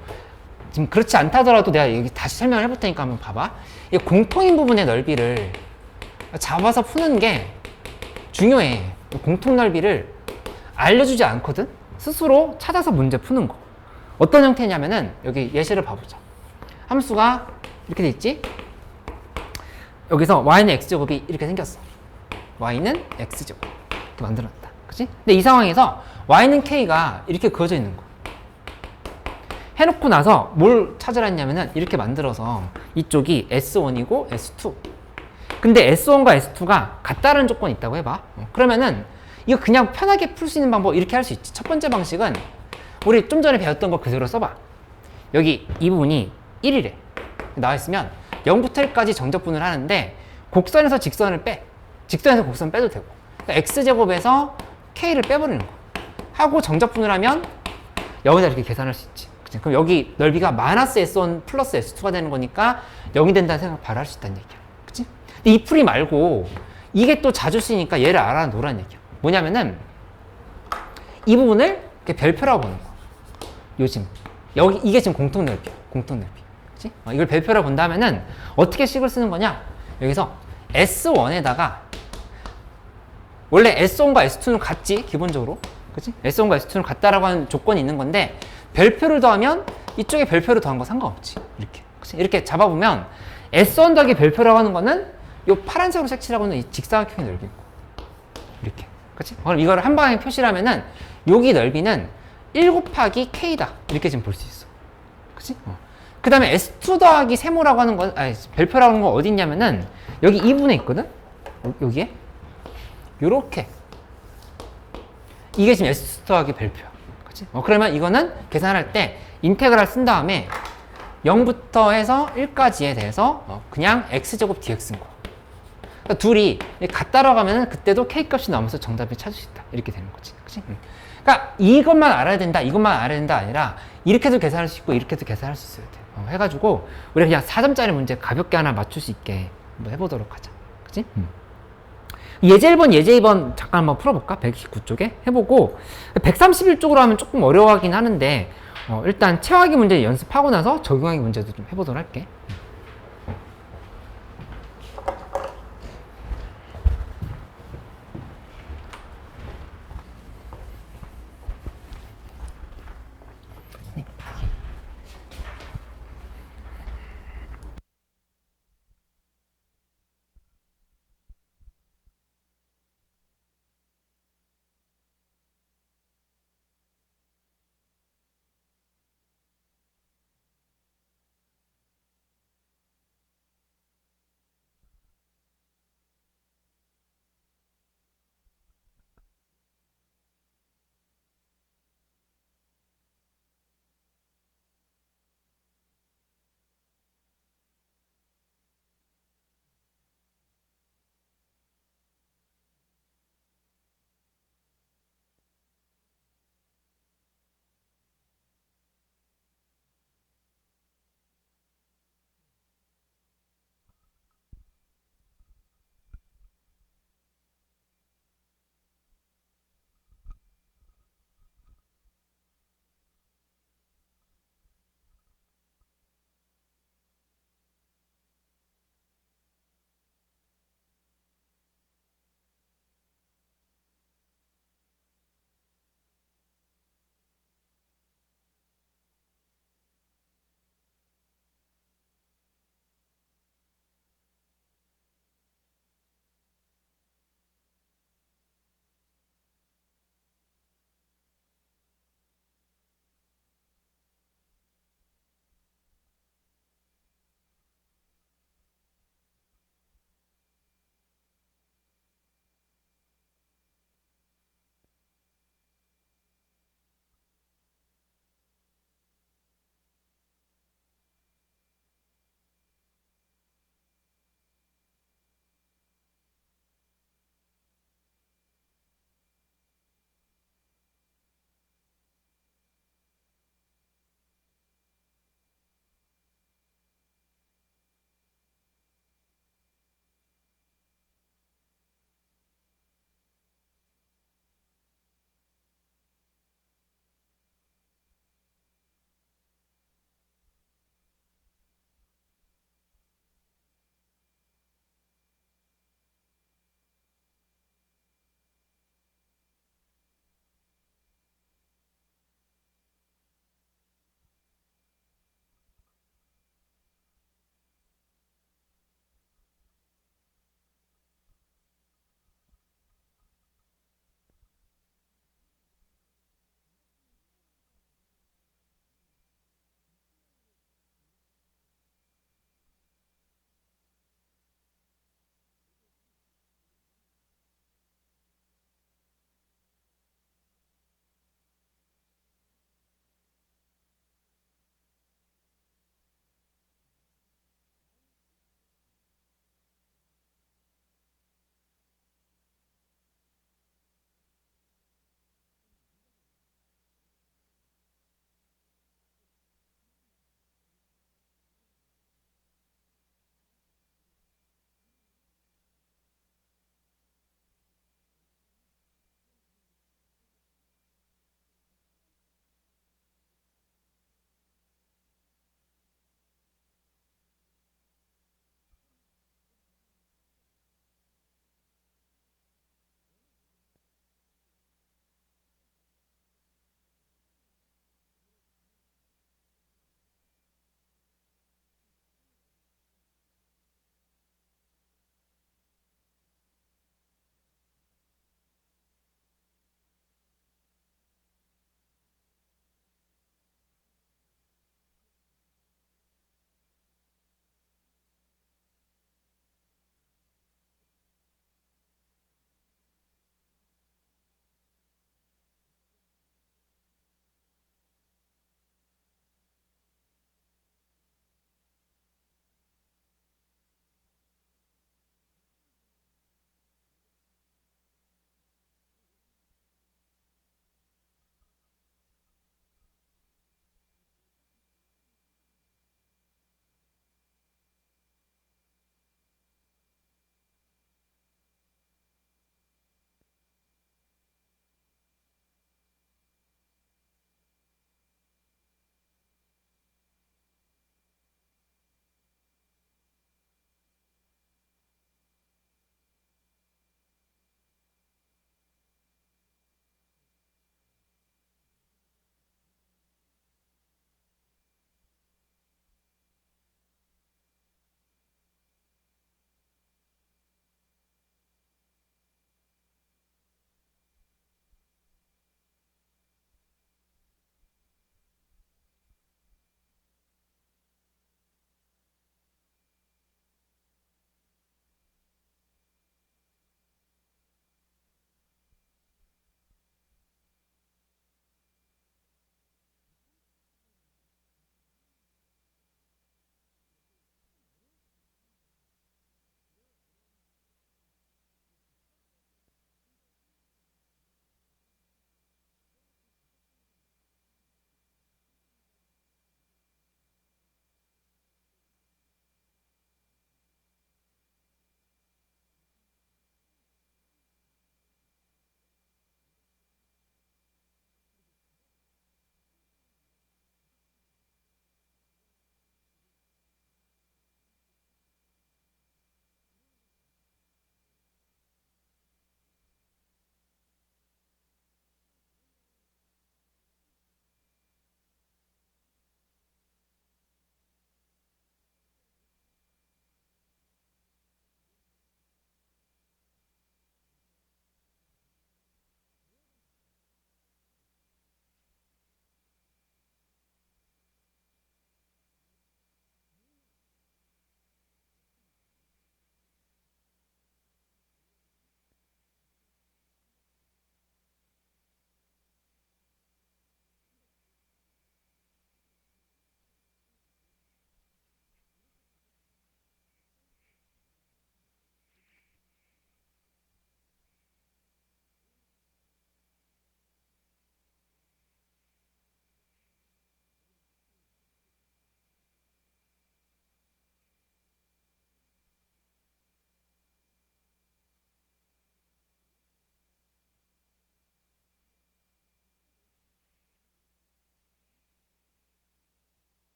지금 그렇지 않다더라도 내가 여기 다시 설명을 해볼 테니까 한번 봐봐. 이 공통인 부분의 넓이를 잡아서 푸는 게 중요해. 공통 넓이를 알려주지 않거든? 스스로 찾아서 문제 푸는 거. 어떤 형태냐면은 여기 예시를 봐보자. 함수가 이렇게 돼 있지? 여기서 y는 x제곱이 이렇게 생겼어. y는 x제곱 이렇게 만들어놨다. 그치? 근데 이 상황에서 y는 k가 이렇게 그어져 있는 거 해놓고 나서 뭘 찾으라 했냐면은 이렇게 만들어서 이쪽이 S1이고 S2. 근데 S1과 S2가 같다는 조건이 있다고 해봐. 그러면은 이거 그냥 편하게 풀 수 있는 방법 이렇게 할 수 있지. 첫 번째 방식은 우리 좀 전에 배웠던 거 그대로 써봐. 여기 이 부분이 1이래. 나와있으면 0부터 1까지 정적분을 하는데 곡선에서 직선을 빼. 직선에서 곡선 빼도 되고. 그러니까 X제곱에서 K를 빼버리는 거. 하고 정적분을 하면 여기다 이렇게 계산할 수 있지. 그치? 그럼 여기 넓이가 마이너스 S1 플러스 S2가 되는 거니까 0이 된다는 생각 바로 할 수 있다는 얘기야. 그치? 근데 이 풀이 말고 이게 또 자주 쓰이니까 얘를 알아놓으라는 얘기야. 뭐냐면은 이 부분을 이렇게 별표라고 보는 거야. 요즘 여기 이게 지금 공통 넓이야. 공통 넓이. 그치? 이걸 별표라고 본다면은 어떻게 식을 쓰는 거냐? 여기서 S1에다가 원래 S1과 S2는 같지 기본적으로. 그치? S1과 S2는 같다라고 하는 조건이 있는 건데 별표를 더하면 이쪽에 별표를 더한 거 상관없지. 이렇게. 그치? 이렇게 잡아보면 S1 더하기 별표라고 하는 거는 이 파란색으로 색칠하고 있는 이 직사각형의 넓이고. 이렇게. 그치? 그럼 이거를 한 방에 표시를 하면은 여기 넓이는 1 곱하기 K다. 이렇게 지금 볼 수 있어. 그치? 그 다음에 S2 더하기 세모라고 하는 건, 아니, 별표라고 하는 건 어디 있냐면은 여기 이 부분에 있거든? 여기에? 요렇게. 이게 지금 S2 더하기 별표야. 그치? 그러면 이거는 계산할 때 인테그랄 쓴 다음에 0부터 해서 1까지에 대해서 그냥 X제곱 dx인 거야. 그러니까 둘이 같다라고 하면은 그때도 K 값이 나오면서 정답을 찾을 수 있다. 이렇게 되는 거지. 그치? 그러니까 이것만 알아야 된다, 이것만 알아야 된다 아니라 이렇게도 계산할 수 있고 이렇게도 계산할 수 있어야 돼. 해가지고 우리가 그냥 4점짜리 문제 가볍게 하나 맞출 수 있게 한번 해보도록 하자. 그치? 예제 1번, 예제 2번 잠깐 한번 풀어볼까? 129쪽에 해보고 131쪽으로 하면 조금 어려워하긴 하는데 일단 체화하기 문제 연습하고 나서 적용하기 문제도 좀 해보도록 할게.